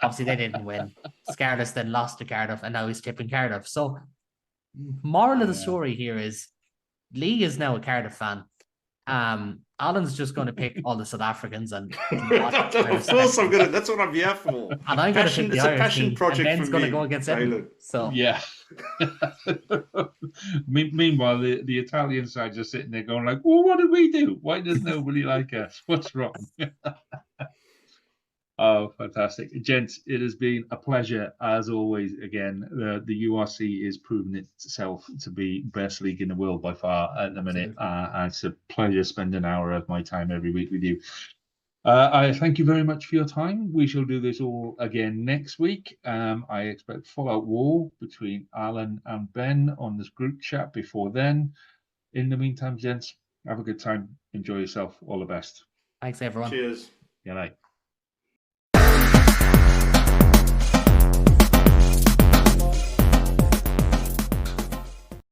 Obviously, they didn't win. Scarlets then lost to Cardiff, and now he's tipping Cardiff. So, moral of the story here is, Lee is now a Cardiff fan. Alan's just going to pick all the South Africans and of course I'm gonna. That's what I'm here for. And I'm going to pick the Irish team, and Ben's going to go against Edinburgh. So yeah. Meanwhile, the Italian side just sitting there going like, "Well, what did we do? Why does nobody like us? What's wrong?" Oh, fantastic. Gents, it has been a pleasure as always. Again, the URC is proving itself to be best league in the world by far at the minute. It's a pleasure spending an hour of my time every week with you. I thank you very much for your time. We shall do this all again next week. I expect full-out war between Alan and Ben on this group chat before then. In the meantime, gents, Have a good time. Enjoy yourself. All the best. Thanks, everyone. Cheers. Good night.